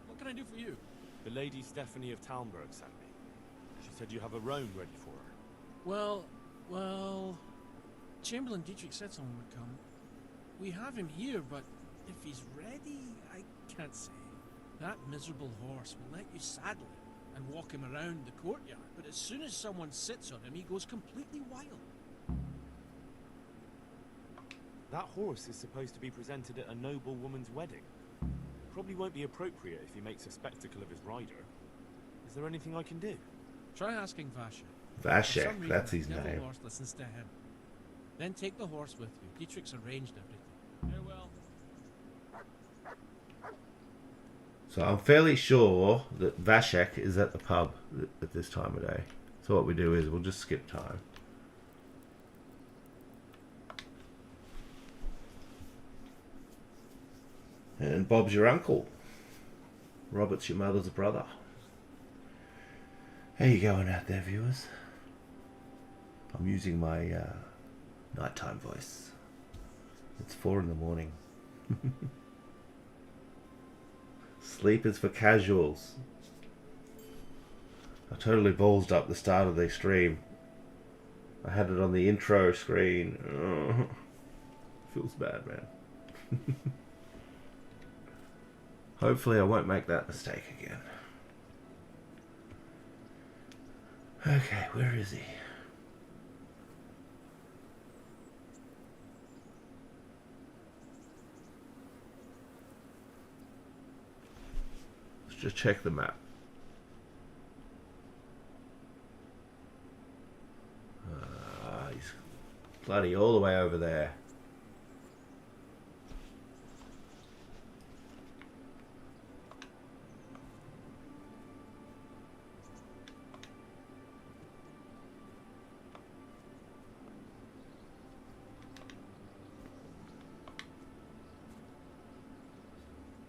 What can I do for you? The Lady Stephanie of Talmberg sent me. She said you have a roan ready for her. Well... Chamberlain Dietrich said someone would come. We have him here, but if he's ready, I can't say. That miserable horse will let you saddle him and walk him around the courtyard, but as soon as someone sits on him, he goes completely wild. That horse is supposed to be presented at a noble woman's wedding. Probably won't be appropriate if he makes a spectacle of his rider. Is there anything I can do? Try asking Vasha. Vashek, that's his devil name. horse listens to him. Then take the horse with you. Dietrich's arranged everything. Farewell. So I'm fairly sure that Vashek is at the pub at this time of day. So what we do is we'll just skip time. And Bob's your uncle. Robert's your mother's brother. How you going out there, viewers? I'm using my nighttime voice. It's 4 in the morning. Sleep is for casuals. I totally ballsed up the start of the stream. I had it on the intro screen. Oh, feels bad, man. Hopefully I won't make that mistake again. Okay, where is he? Let's just check the map. He's bloody all the way over there.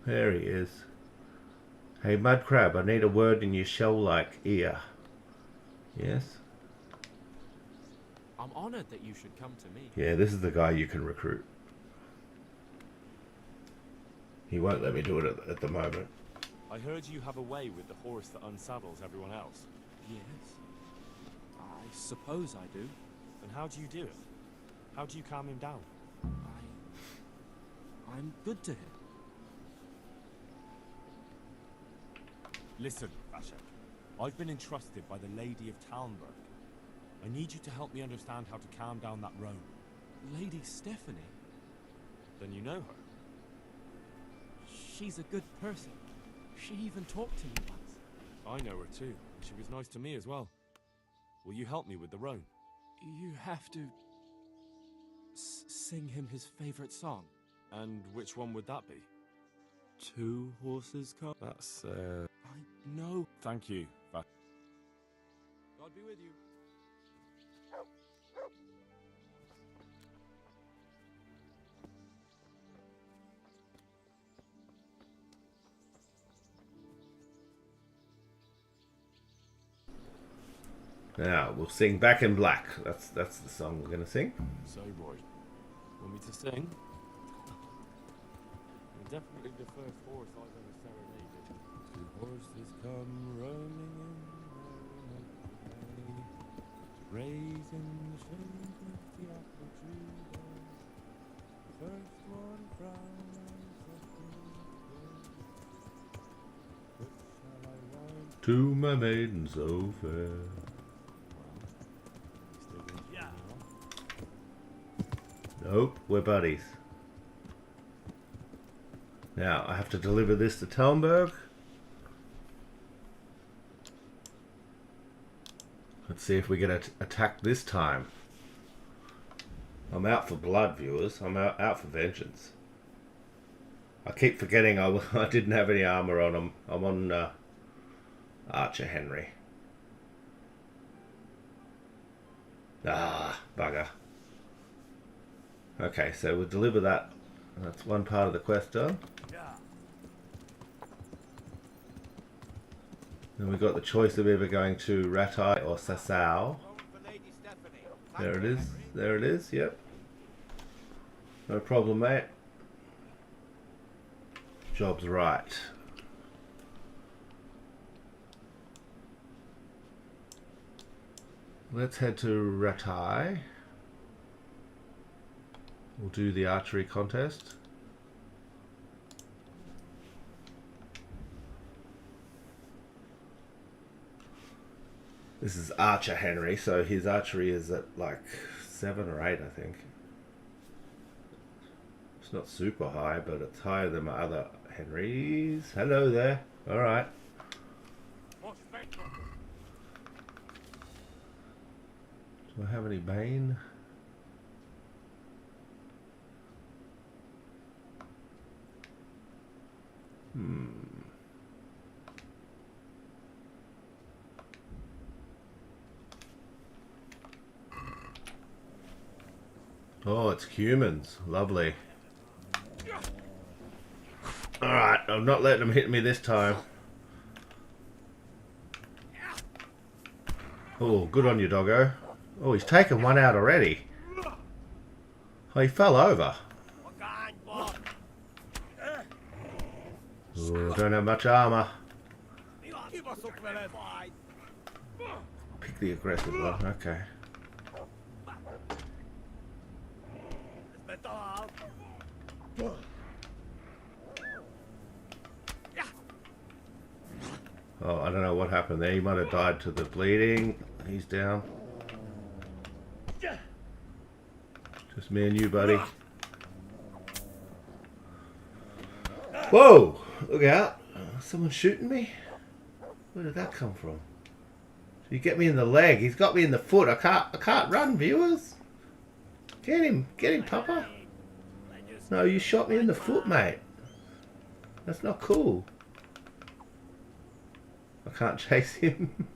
There he is. Hey, Mud Crab, I need a word in your shell-like ear. Yes? I'm honored that you should come to me. Yeah, this is the guy you can recruit. He won't let me do it at the moment. I heard you have a way with the horse that unsaddles everyone else. Yes. I suppose I do. And how do you do it? How do you calm him down? I'm good to him. Listen, Vashek. I've been entrusted by the Lady of Talmberg. I need you to help me understand how to calm down that roan. Lady Stephanie? Then you know her. She's a good person. She even talked to me once. I know her too. She was nice to me as well. Will you help me with the roan? You have to... sing him his favorite song. And which one would that be? 2 horses come... That's, I know. Thank you, Vashek. God be with you. Now, we'll sing Back in Black. That's the song we're going to sing. So, boy, want me to sing? You're definitely the first horse I've ever serenaded. 2 horses come roaming in the raising the shade of the apple tree. The first one frowned and second which shall I ride? To my maiden so fair. Nope, we're buddies. Now, I have to deliver this to Talmberg. Let's see if we get attacked this time. I'm out for blood, viewers. I'm out for vengeance. I keep forgetting I didn't have any armor on. I'm on Archer Henry. Ah, bugger. Okay, so we'll deliver that. That's one part of the quest done. Then we've got the choice of either going to Rattay or Sasau. There it is. There it is. Yep. No problem, mate. Job's right. Let's head to Rattay. We'll do the archery contest. This is Archer Henry, so his archery is at like 7 or 8, I think. It's not super high, but it's higher than my other Henrys. Hello there. Alright. Do I have any Bane? Oh, it's humans. Lovely. Alright, I'm not letting them hit me this time. Oh, good on you, doggo. Oh, he's taken one out already. Oh, he fell over. Oh, don't have much armor. Pick the aggressive one, okay. Oh, I don't know what happened there. He might have died to the bleeding. He's down. Just me and you, buddy. Whoa! Look out. Someone shooting me? Where did that come from? Did he get me in the leg? He's got me in the foot. I can't run, viewers. Get him, Papa. No, you shot me in the foot, mate. That's not cool. I can't chase him.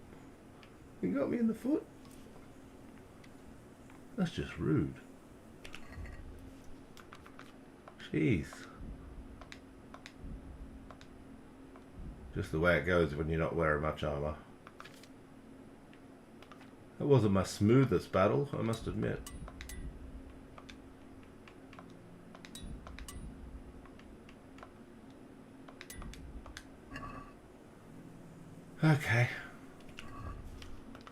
He got me in the foot. That's just rude. Jeez. Just the way it goes when you're not wearing much armor. That wasn't my smoothest battle, I must admit. Okay.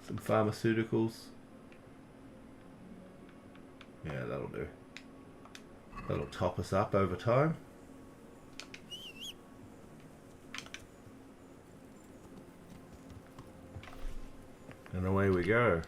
Some pharmaceuticals. Yeah, that'll do. That'll top us up over time. And away we go.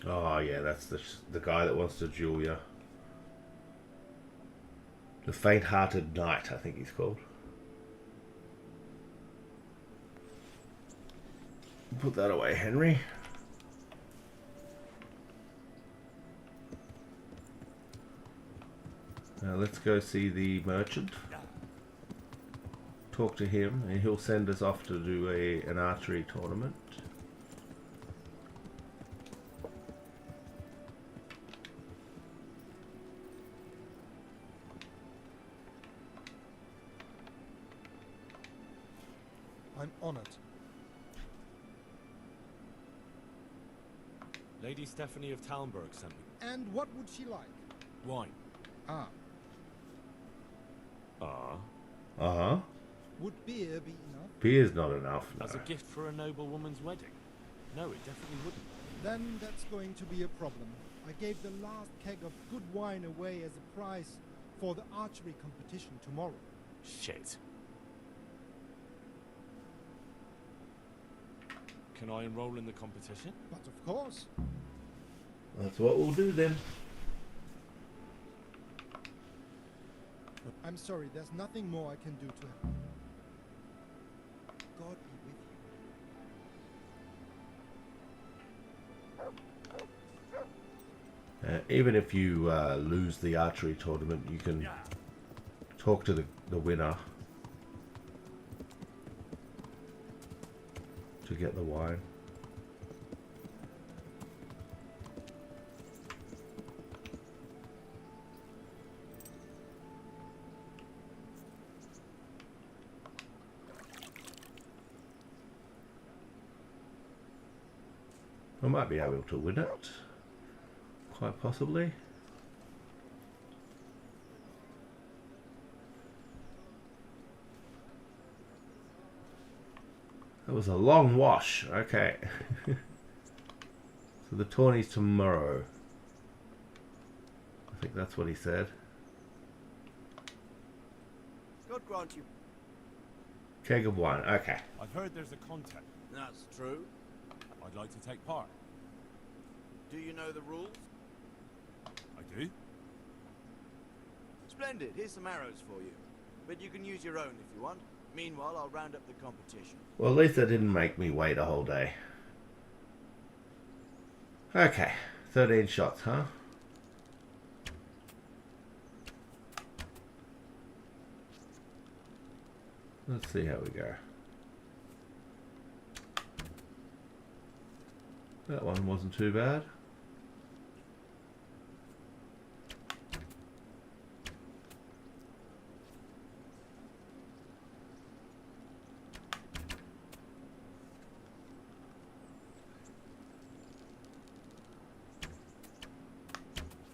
Oh yeah, that's the guy that wants to duel you. The Faint-Hearted Knight, I think he's called. Put that away, Henry. Now let's go see the merchant. Talk to him, and he'll send us off to do an archery tournament. I'm honored. Lady Stephanie of Talmberg sent me. And what would she like? Wine. Ah. Uh-huh. Would beer be enough? Beer's not enough, no. As a gift for a noble woman's wedding? No, it definitely wouldn't. Then that's going to be a problem. I gave the last keg of good wine away as a prize for the archery competition tomorrow. Shit. Can I enroll in the competition? But of course. That's what we'll do then. I'm sorry, there's nothing more I can do to help. God be with you. Even if you lose the archery tournament, you can talk to the winner to get the wine. I might be able to win it, quite possibly. That was a long wash. Okay. So the tourney's tomorrow. I think that's what he said. God grant you. Keg of wine. Okay. I've heard there's a contest. That's true. I'd like to take part. Do you know the rules? I do. Splendid. Here's some arrows for you. But you can use your own if you want. Meanwhile, I'll round up the competition. Well, at least they didn't make me wait a whole day. Okay. 13 shots, huh? Let's see how we go. That one wasn't too bad.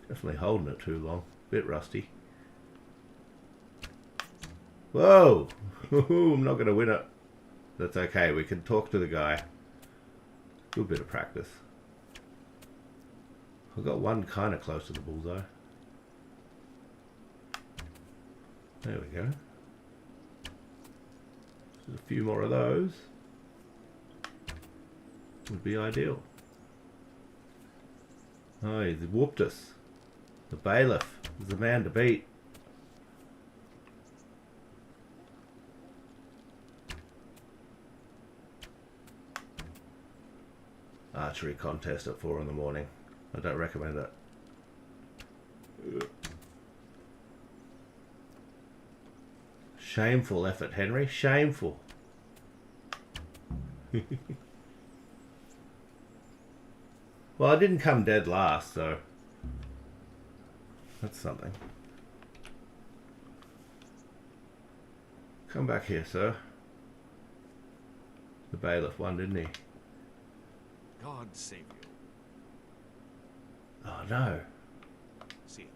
Definitely holding it too long. Bit rusty. Whoa! I'm not going to win it. That's okay. We can talk to the guy. Good bit of practice. I've got one kind of close to the bullseye. There we go. Just a few more of those would be ideal. Oh, he's whooped us. The bailiff is the man to beat. Archery contest at 4 in the morning. I don't recommend it. Shameful effort, Henry. Shameful. Well, I didn't come dead last, so that's something. Come back here, sir. The bailiff won, didn't he? God save you. Oh no. See you.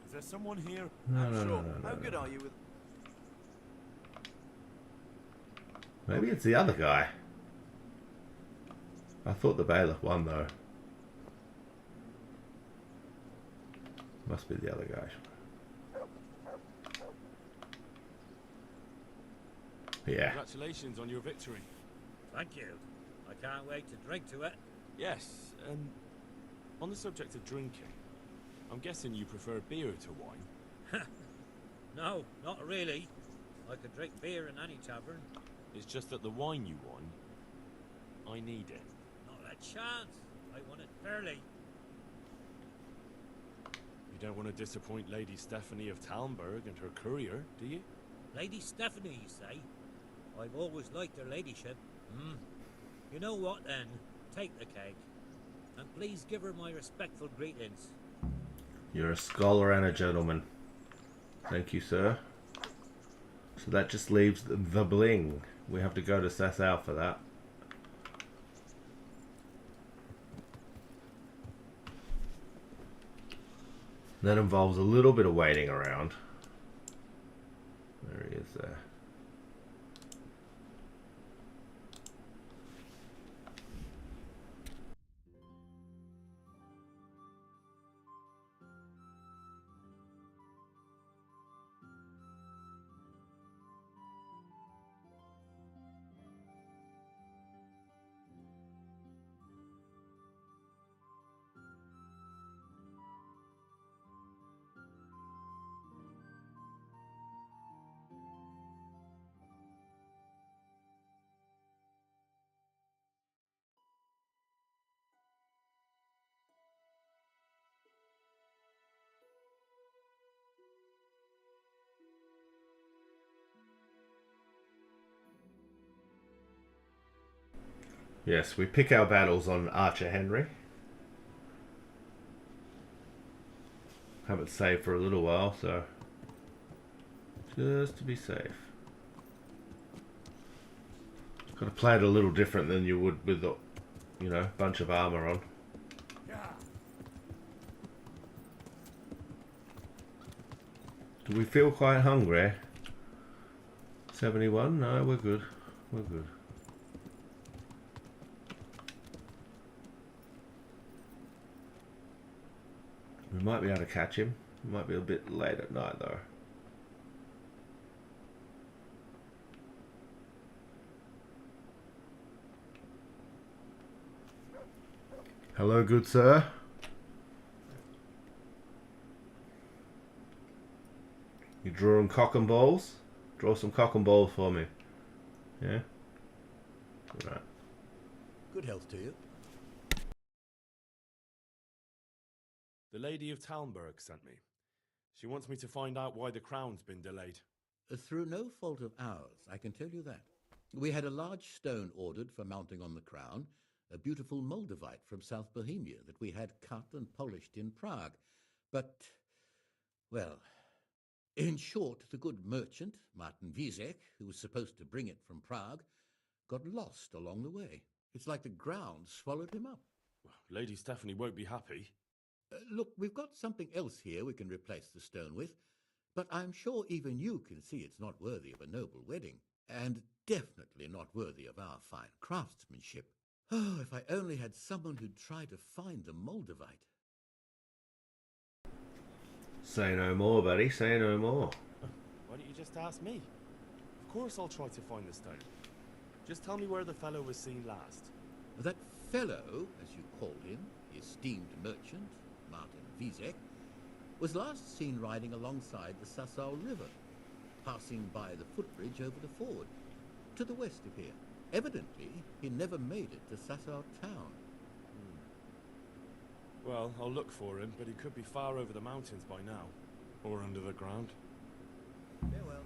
Is there someone here? No, How good are you with... Maybe it's the other guy. I thought the bailiff won though. Must be the other guy. Yeah. Congratulations on your victory. Thank you. I can't wait to drink to it. Yes, on the subject of drinking, I'm guessing you prefer beer to wine? No, not really. I could drink beer in any tavern. It's just that the wine you won, I need it. Not a chance. I won it fairly. You don't want to disappoint Lady Stephanie of Talmberg and her courier, do you? Lady Stephanie, you say? I've always liked her ladyship. You know what then? Take the keg. And please give her my respectful greetings. You're a scholar and a gentleman. Thank you, sir. So that just leaves the bling. We have to go to Sasau for that. That involves a little bit of waiting around. There he is there. Yes, we pick our battles on Archer Henry. Haven't saved for a little while, so just to be safe. Got to play it a little different than you would with the, you know, bunch of armor on. Do we feel quite hungry? 71? No, we're good. We're good. We might be able to catch him. It might be a bit late at night though. Hello, good sir. You drawing cock and balls? Draw some cock and balls for me. Yeah? Right. Good health to you. The Lady of Talmberg sent me. She wants me to find out why the crown's been delayed. Through no fault of ours, I can tell you that. We had a large stone ordered for mounting on the crown, a beautiful Moldavite from South Bohemia that we had cut and polished in Prague. But, well, in short, the good merchant, Martin Wieseck, who was supposed to bring it from Prague, got lost along the way. It's like the ground swallowed him up. Well, Lady Stephanie won't be happy. Look, we've got something else here we can replace the stone with, but I'm sure even you can see it's not worthy of a noble wedding, and definitely not worthy of our fine craftsmanship. Oh, if I only had someone who'd try to find the Moldavite. Say no more, buddy. Say no more. Why don't you just ask me? Of course I'll try to find the stone. Just tell me where the fellow was seen last. That fellow, as you call him, the esteemed merchant, Martin Wieseck, was last seen riding alongside the Sassau River, passing by the footbridge over the ford, to the west of here. Evidently, he never made it to Sassau town. Well, I'll look for him, but he could be far over the mountains by now. Or under the ground. Farewell.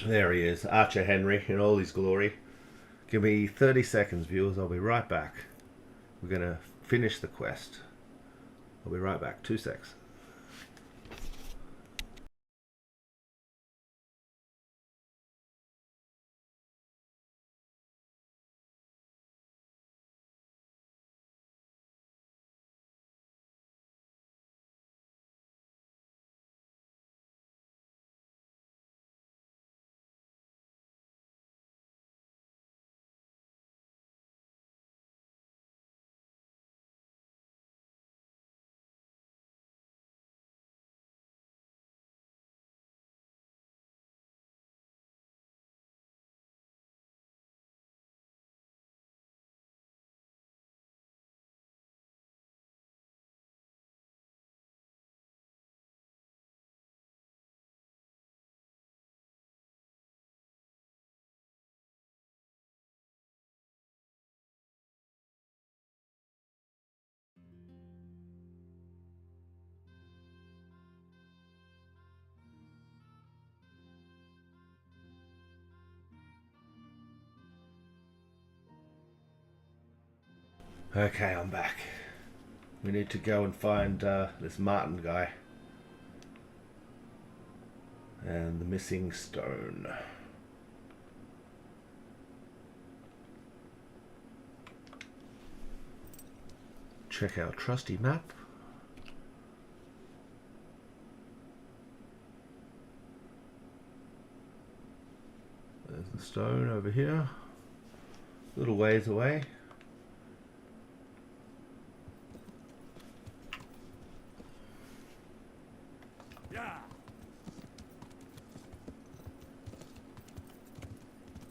There he is, Archer Henry in all his glory. Give me 30 seconds, viewers. I'll be right back. We're going to finish the quest. I'll be right back. 2 secs. Okay, I'm back. We need to go and find this Martin guy. And the missing stone. Check our trusty map. There's the stone over here. A little ways away.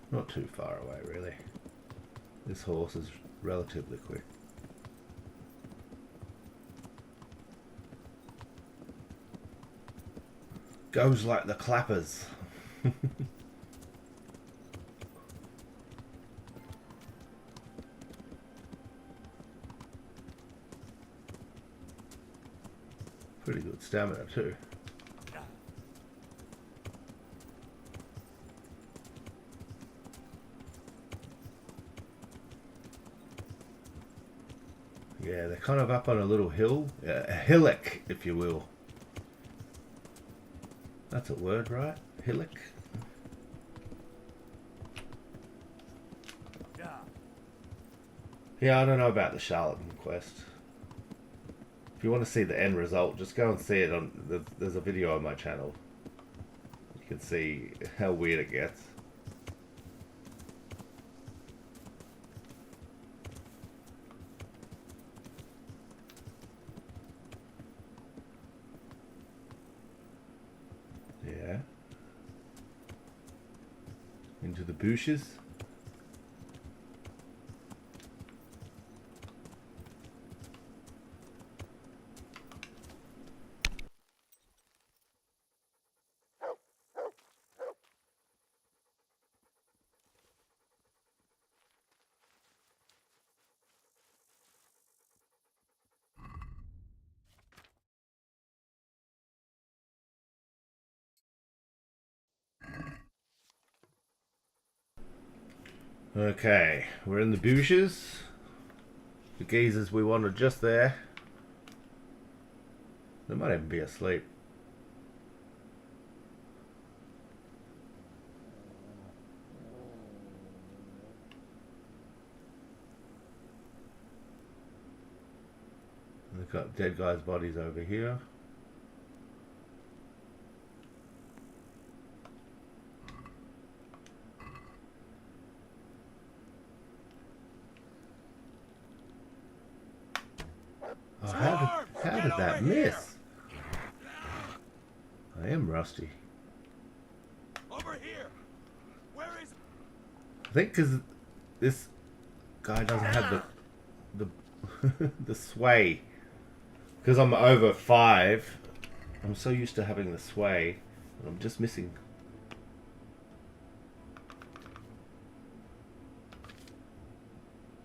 Not too far away, really. This horse is relatively quick. Goes like the clappers. Pretty good stamina too. Yeah, they're kind of up on a little hill, a hillock, if you will. That's a word, right? Hillock. Yeah, I don't know about the Charlatan quest. If you want to see the end result, just go and see it on. There's a video on my channel. You can see how weird it gets. Yeah. Into the bushes. Okay, we're in the bushes. The geezers we wanted just there. They might even be asleep. They've got dead guys' bodies over here. Oh, how did that miss? I am rusty. Over here. Where is? I think because this guy doesn't have the the sway. Because I'm over 5, I'm so used to having the sway, and I'm just missing.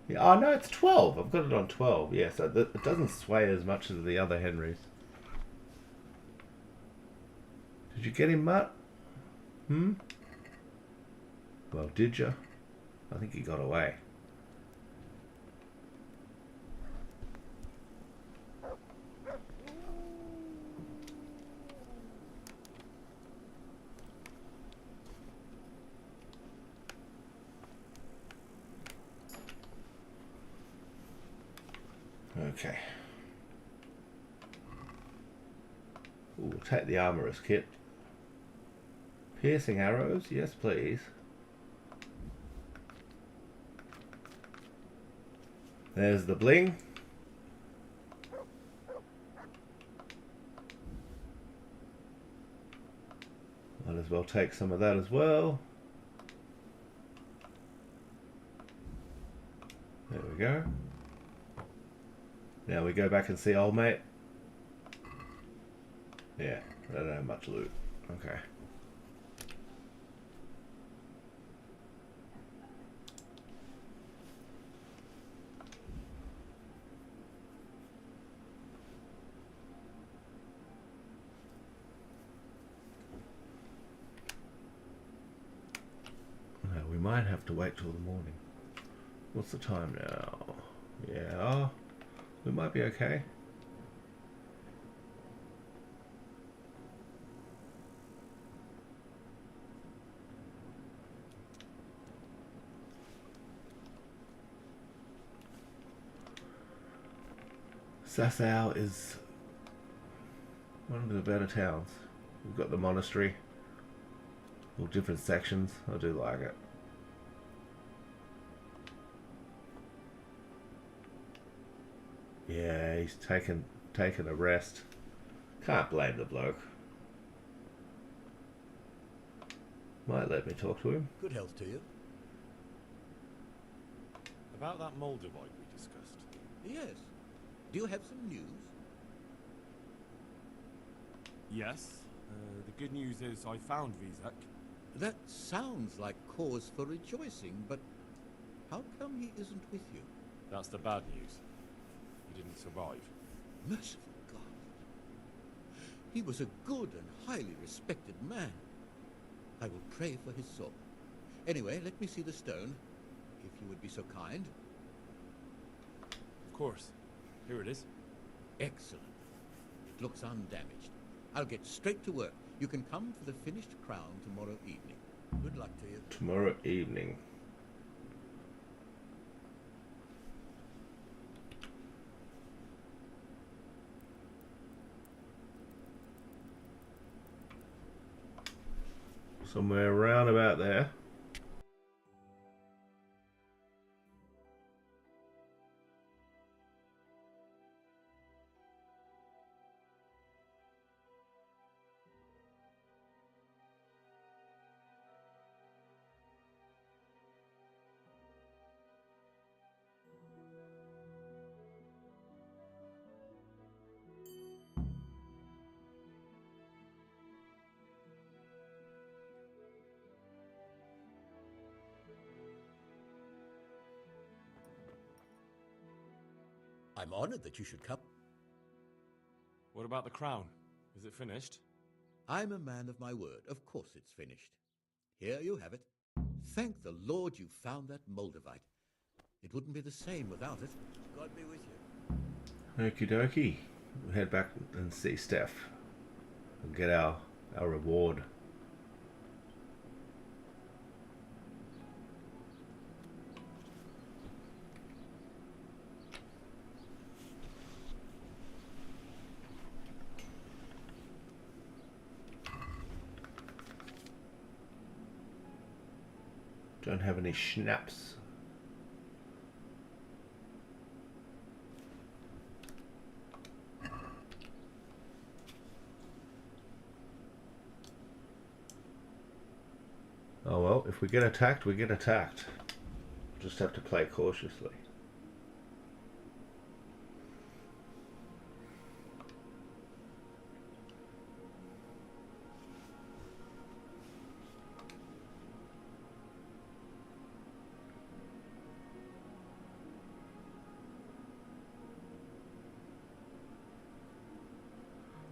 Yeah, oh no, it's 12. I've got it on 12. Yeah, so it doesn't sway as much as the other Henrys. Did you get him, Mutt? Hmm? Well, did you? I think he got away. Okay. Ooh, we'll take the armorer's kit. Piercing arrows, yes please. There's the bling. Might as well take some of that as well. There we go. Now we go back and see old mate. Yeah, I don't have much loot. Okay. We might have to wait till the morning. What's the time now? Yeah, we might be okay. Sasau is one of the better towns. We've got the monastery. All different sections. I do like it. Yeah, he's taken a rest. Can't blame the bloke. Might let me talk to him. Good health to you. About that Moldavite we discussed. Yes. Do you have some news? Yes. The good news is I found Vizek. That sounds like cause for rejoicing, but how come he isn't with you? That's the bad news. He didn't survive. Merciful God. He was a good and highly respected man. I will pray for his soul. Anyway, let me see the stone, if you would be so kind. Of course. Here it is. Excellent. It looks undamaged. I'll get straight to work. You can come for the finished crown tomorrow evening. Good luck to you. Tomorrow evening. Somewhere around about there. I'm honored that you should come. What about the crown? Is it finished? I'm a man of my word. Of course it's finished. Here you have it. Thank the Lord you found that Moldavite. It wouldn't be the same without it. God be with you. Okie dokie. We'll head back and see Steph. And get our reward. Don't have any schnapps. Oh well, if we get attacked, we get attacked. Just have to play cautiously.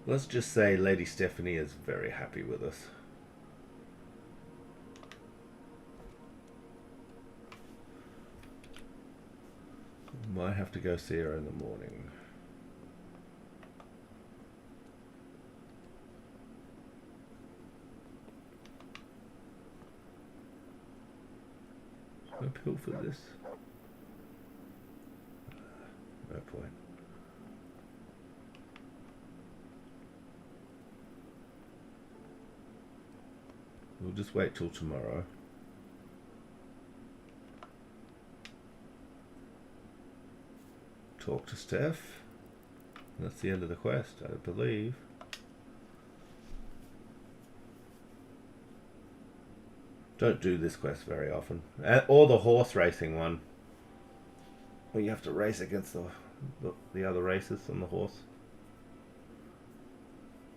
Let's just say Lady Stephanie is very happy with us. Might have to go see her in the morning. No pill for this? No point. We'll just wait till tomorrow. Talk to Steph. That's the end of the quest, I believe. Don't do this quest very often. Or the horse racing one, where you have to race against the other racers on the horse.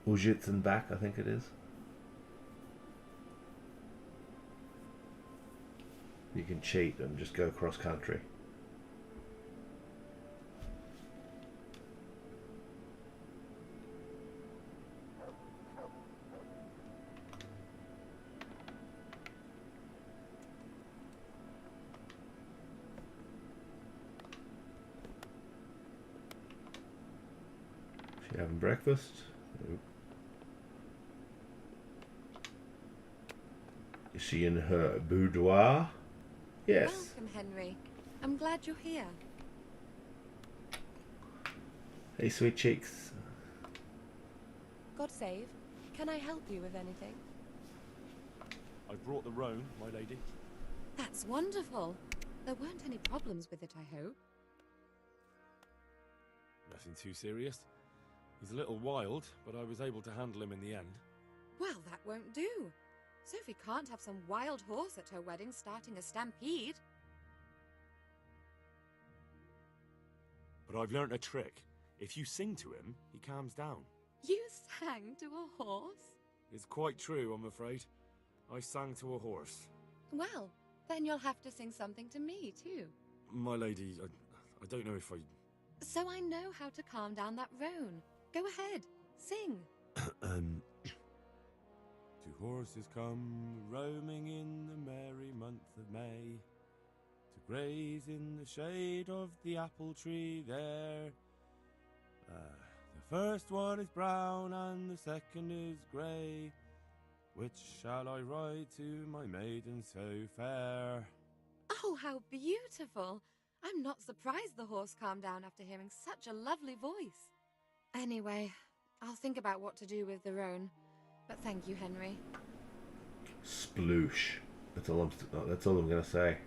Ujits and back, I think it is. You can cheat and just go cross country. She having breakfast? Nope. Is she in her boudoir? Yes. Welcome, Henry. I'm glad you're here. Hey, sweet cheeks. God save. Can I help you with anything? I brought the roan, my lady. That's wonderful. There weren't any problems with it, I hope. Nothing too serious. He's a little wild, but I was able to handle him in the end. Well, that won't do. Sophie can't have some wild horse at her wedding starting a stampede. But I've learnt a trick. If you sing to him, he calms down. You sang to a horse? It's quite true, I'm afraid. I sang to a horse. Well, then you'll have to sing something to me, too. My lady, I don't know if I... So I know how to calm down that roan. Go ahead, sing. Two horses come roaming in the merry month of May, to graze in the shade of the apple tree there. The first one is brown and the second is grey. Which shall I ride to, my maiden so fair? Oh, how beautiful! I'm not surprised the horse calmed down after hearing such a lovely voice. Anyway, I'll think about what to do with the roan. But thank you, Henry. Sploosh. That's all I'm gonna say.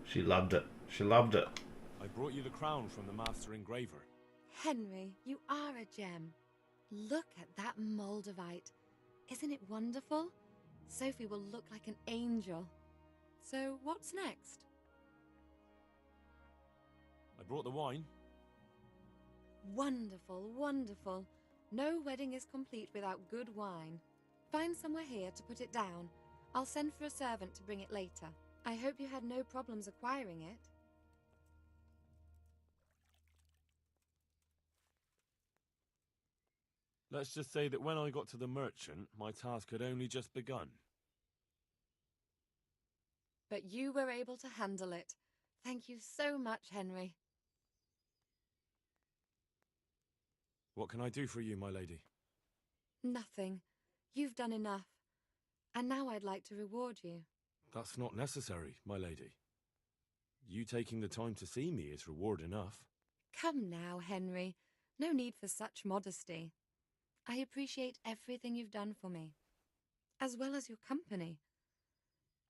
She loved it. She loved it. I brought you the crown from the master engraver. Henry, you are a gem. Look at that Moldavite. Isn't it wonderful? Sophie will look like an angel. So, what's next? I brought the wine. Wonderful, wonderful. No wedding is complete without good wine. Find somewhere here to put it down. I'll send for a servant to bring it later. I hope you had no problems acquiring it. Let's just say that when I got to the merchant, my task had only just begun. But you were able to handle it. Thank you so much, Henry. What can I do for you, my lady? Nothing. You've done enough. And now I'd like to reward you. That's not necessary, my lady. You taking the time to see me is reward enough. Come now, Henry. No need for such modesty. I appreciate everything you've done for me, as well as your company.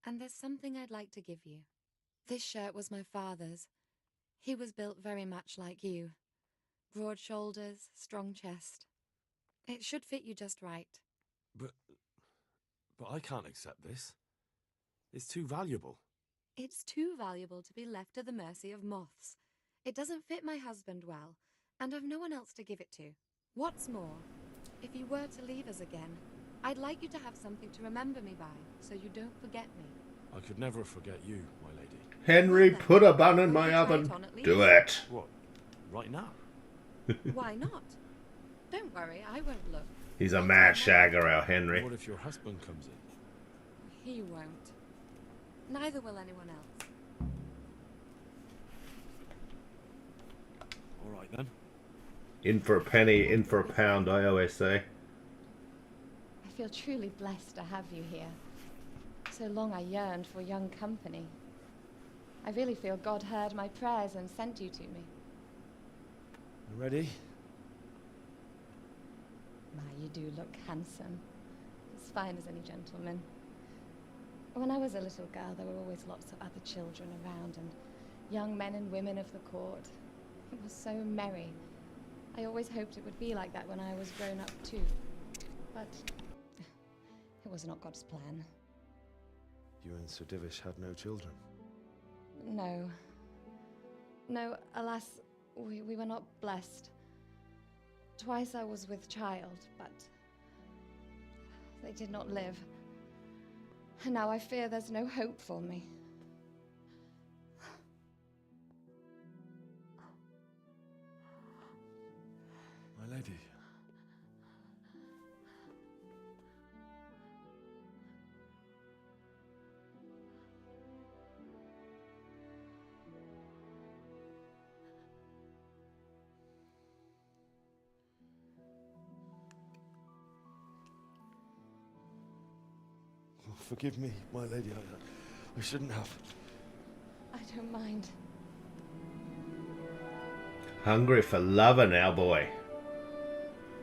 And there's something I'd like to give you. This shirt was my father's. He was built very much like you. Broad shoulders, strong chest. It should fit you just right. But I can't accept this. It's too valuable. It's too valuable to be left to the mercy of moths. It doesn't fit my husband well, and I've no one else to give it to. What's more, if you were to leave us again, I'd like you to have something to remember me by, so you don't forget me. I could never forget you, my lady. Henry, put a bun in my oven. Do it. What? Right now? Why not? Don't worry, I won't look. He's a mad shagger, our Henry. What if your husband comes in? He won't. Neither will anyone else. All right then. In for a penny, in for a pound, I always say. I feel truly blessed to have you here. So long I yearned for young company. I really feel God heard my prayers and sent you to me. You ready? My, you do look handsome. As fine as any gentleman. When I was a little girl, there were always lots of other children around, and young men and women of the court. It was so merry. I always hoped it would be like that when I was grown up too. But it was not God's plan. You and Sir Divish had no children? No. No, alas, we were not blessed. Twice I was with child, but they did not live. And now I fear there's no hope for me. My lady. Forgive me, my lady. I shouldn't have. I don't mind. Hungry for lover now, boy.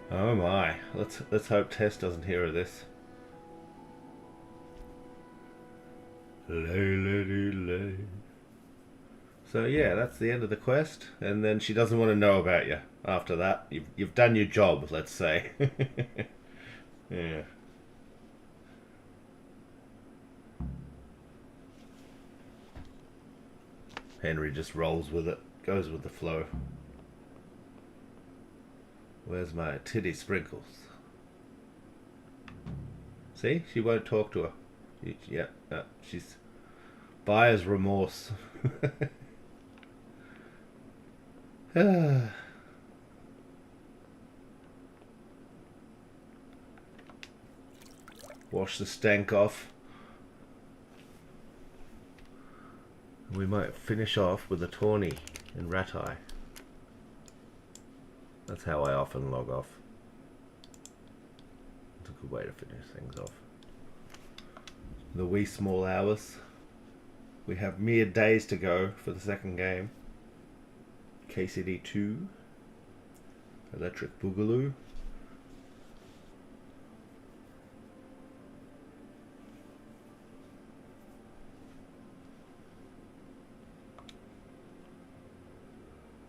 Oh my. Let's hope Tess doesn't hear of this. Lay, lady, lay. So yeah, that's the end of the quest, and then she doesn't want to know about you after that. You've done your job, let's say. Yeah. Henry just rolls with it, goes with the flow. Where's my titty sprinkles? See, she won't talk to her. Yeah, she's buyer's remorse. Wash the stank off. We might finish off with a tourney in Rattay. That's how I often log off. It's a good way to finish things off. The wee small hours. We have mere days to go for the second game. KCD 2. Electric Boogaloo.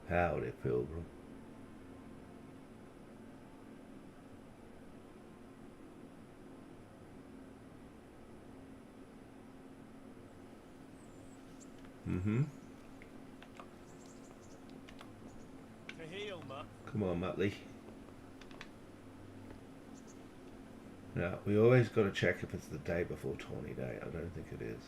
Howdy, Pilgrim. To heal, Mutt. Come on, Muttley. Now, we always got to check if it's the day before tourney day. I don't think it is.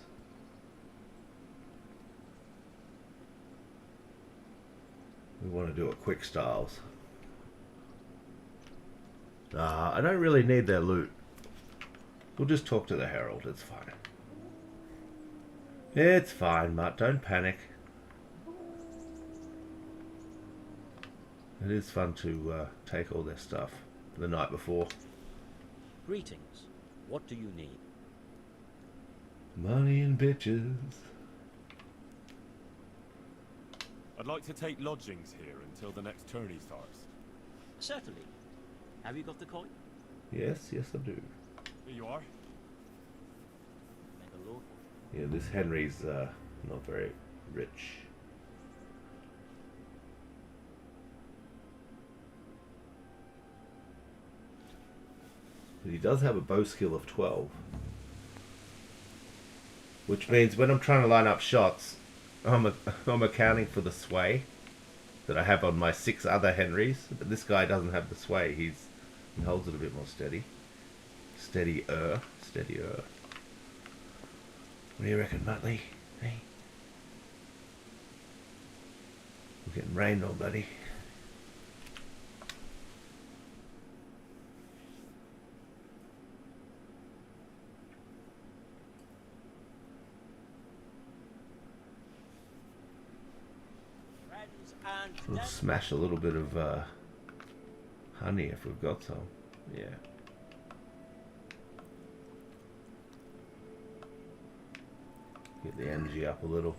We want to do it quick styles. I don't really need their loot. We'll just talk to the Herald. It's fine. It's fine, Mutt. Don't panic. It is fun to take all their stuff the night before. Greetings. What do you need? Money and bitches. I'd like to take lodgings here until the next tourney starts. Certainly. Have you got the coin? Yes, yes I do. Here you are. Thank the Lord. Yeah, this Henry's not very rich. But he does have a bow skill of 12. Which means when I'm trying to line up shots, I'm accounting for the sway that I have on my 6 other Henrys. But this guy doesn't have the sway. He holds it a bit more steady. Steadier. What do you reckon, Muttley? Hey? We're getting rained on, buddy. We'll smash a little bit of honey if we've got some. Yeah. Get the energy up a little.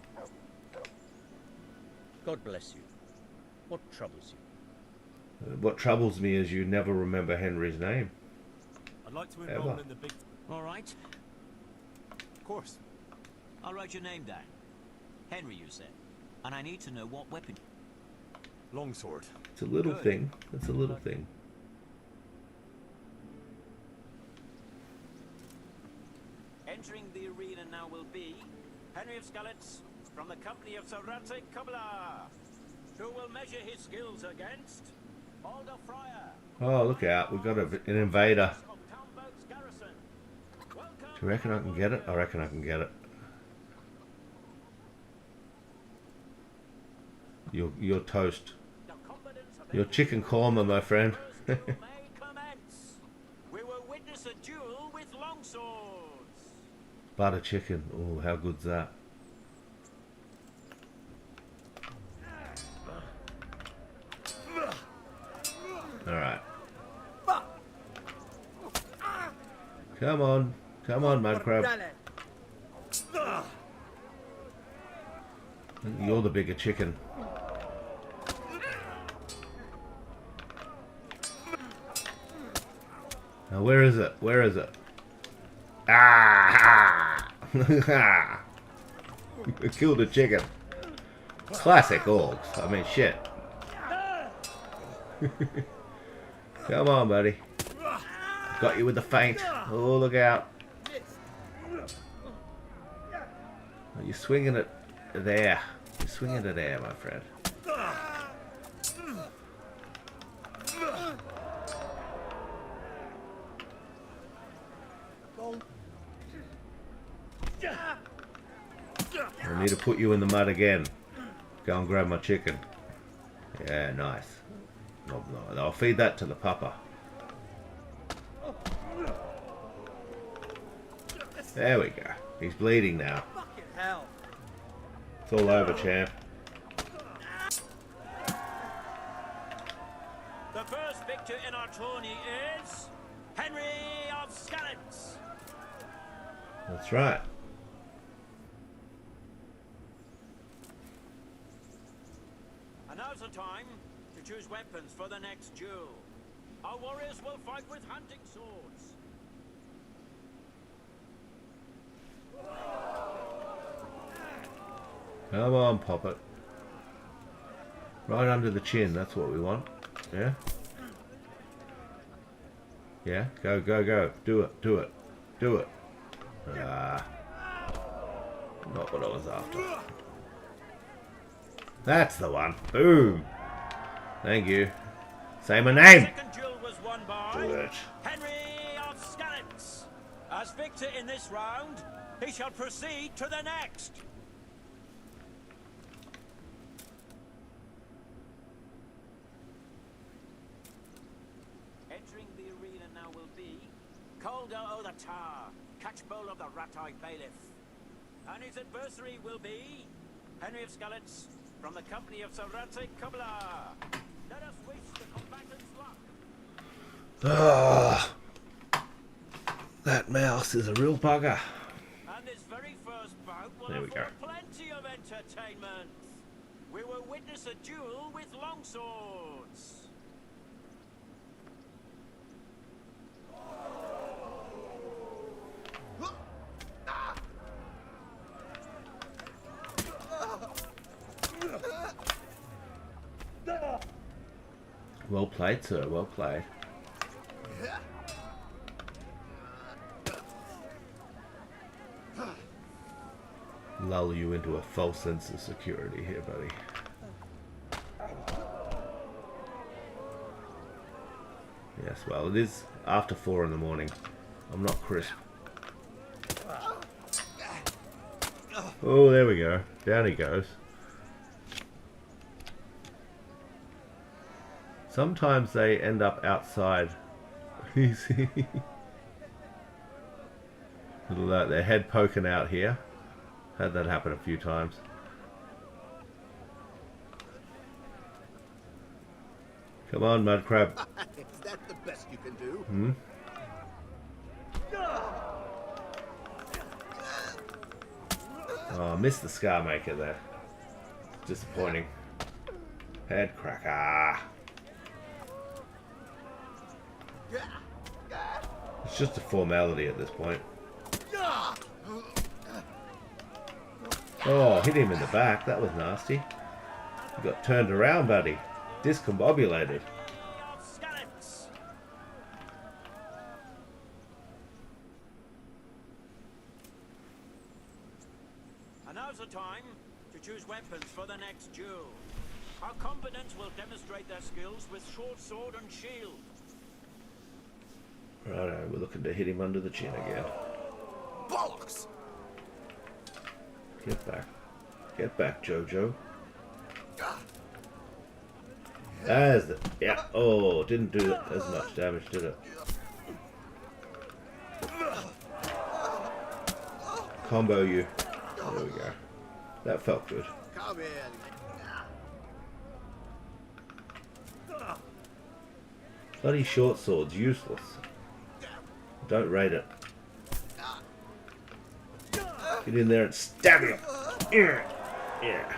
God bless you. What troubles you? What troubles me is you never remember Henry's name. I'd like to enroll Ever. in the big... All right. Of course. I'll write your name down. Henry, you said. And I need to know what weapon... Longsword. It's a little Good. thing. It's a little thing. Entering the arena now will be Henry of Skalitz from the company of Sir Rattay, who will measure his skills against Alder Friar. Oh, look out. We've got an invader. Do you reckon I can get it? I reckon I can get it. You're toast. You're chicken korma, my friend. We will witness a duel with longswords. Butter chicken. Oh, how good's that? Alright. Come on. Come on, mud crab. You're the bigger chicken. Now, where is it? Where is it? Ah! Killed a chicken. Classic orcs. I mean, shit. Come on, buddy. Got you with the feint. Oh, look out. You're swinging it there. You're swinging it there, my friend. I need to put you in the mud again. Go and grab my chicken. Yeah, nice. No, I'll feed that to the papa. There we go. He's bleeding now. Fucking hell. It's all over, champ. The first victor in our tourney is Henry of Skallets. That's right. And now's the time to choose weapons for the next duel. Our warriors will fight with hunting swords. Come on, pop it. Right under the chin, that's what we want. Yeah? Yeah? Go, go, go. Do it, do it. Do it. Ah. Not what I was after. That's the one. Boom. Thank you. Say my name. Second duel was won by Do it. Henry of Skallets. As victor in this round, he shall proceed to the next. Entering the arena now will be Calder o' the Tar, catchbowl of the Rattay bailiff. And his adversary will be Henry of Skallets from the company of Sir Rattay Let us wish the combatants luck. Ah. That mouse is a real bugger. And this very first bout will There we go. afford plenty of entertainment. We will witness a duel with longswords. Well played, sir. Well played. Lull you into a false sense of security here, buddy. Yes, well, it is after 4 in the morning. I'm not crisp. Oh, there we go. Down he goes. Sometimes they end up outside. You see? Little, their head poking out here. Had that happen a few times. Come on, mud crab. Is that the best you can do? Hmm? Oh, I missed the scar maker there. Disappointing. Head cracker. It's just a formality at this point. Oh, hit him in the back. That was nasty. You got turned around, buddy. Discombobulated. And now's the time to choose weapons for the next duel. Our combatants will demonstrate their skills with short sword and shield. Righto, we're looking to hit him under the chin again. Bollocks! Get back. Get back, Jojo. There's the... Yeah. Oh, didn't do as much damage, did it? Combo you. There we go. That felt good. Come in. Bloody short sword's useless. Don't rate it. Get in there and stab him. Yeah.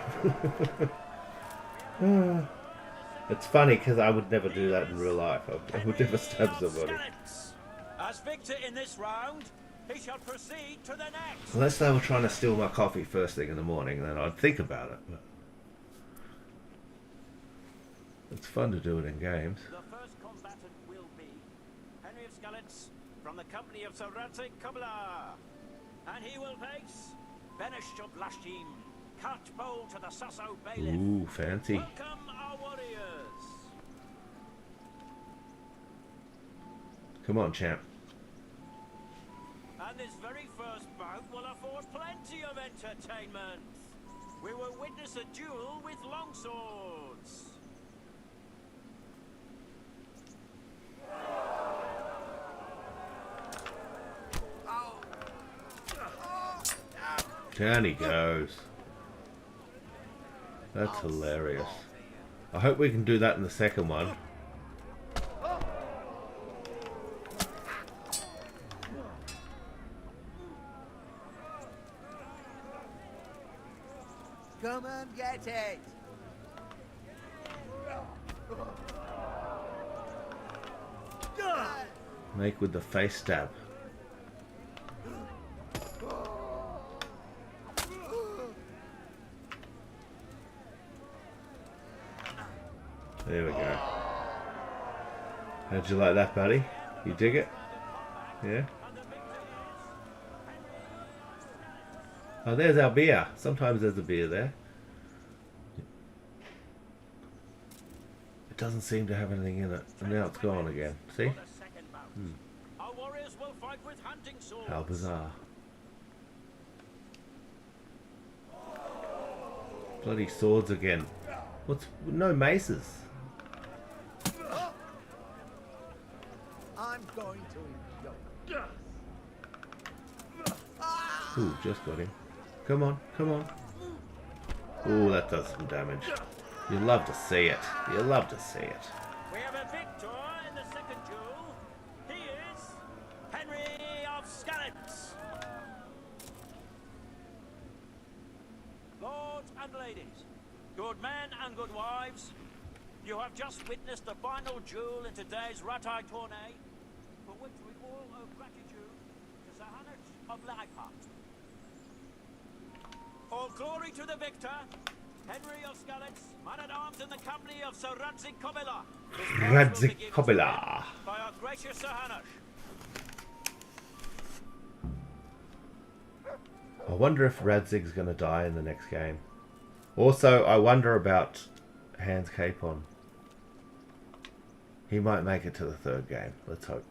It's funny because I would never do that in real life. I would never stab somebody. As victor in this round, he shall proceed to the next. Unless they were trying to steal my coffee first thing in the morning, then I'd think about it. But it's fun to do it in games. The first combatant will be Henry of Skallets from the company of Sir Rattay and he will face Benish of Lashim, catchbowl to the Sasso bailiff. Ooh, fancy. Welcome our warriors. Come on, champ. And this very first bout will afford plenty of entertainment. We will witness a duel with longswords. Down he goes. That's hilarious. I hope we can do that in the second one. Come and get it! Make with the face stab. There we go. How'd you like that, buddy? You dig it? Yeah? Oh, there's our beer. Sometimes there's a beer there. It doesn't seem to have anything in it. And now it's gone again. See? Our warriors will fight with hunting swords. How bizarre. Bloody swords again. What's... no maces. I'm going to enjoy. Ooh, just got him. Come on, come on. Ooh, that does some damage. You love to see it. You love to see it. We have a victor in the second duel. He is Henry of Skalitz. Lords and ladies, good men and good wives, you have just witnessed the final duel in today's Rattay tourney, for which we all owe gratitude to Sir Hannah of Leichhardt. All glory to the victor, Henry of Skalitz, man-at-arms in the company of Sir Rattay Kobila. Rattay Kobila. By our gracious Sir Hannah. I wonder if Radzig's going to die in the next game. Also, I wonder about Hans Capon. He might make it to the third game. Let's hope.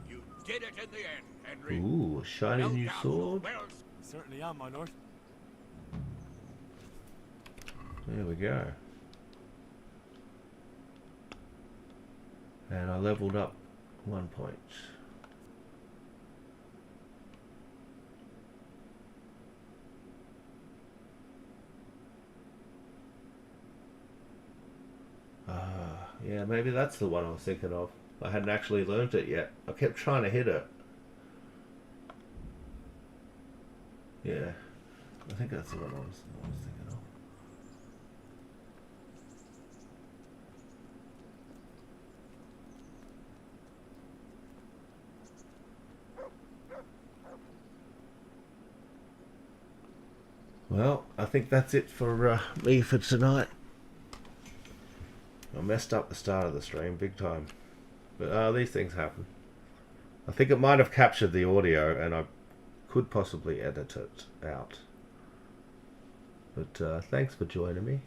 You did it in the end, Henry. Ooh, a shiny No new doubt. sword. Well, Certainly am, my lord. There we go. And I leveled up 1 point. Yeah, maybe that's the one I was thinking of. I hadn't actually learnt it yet. I kept trying to hit it. Yeah, I think that's the one I was thinking of. Well, I think that's it for me for tonight. I messed up the start of the stream big time, but these things happen. I think it might have captured the audio and I could possibly edit it out. But thanks for joining me.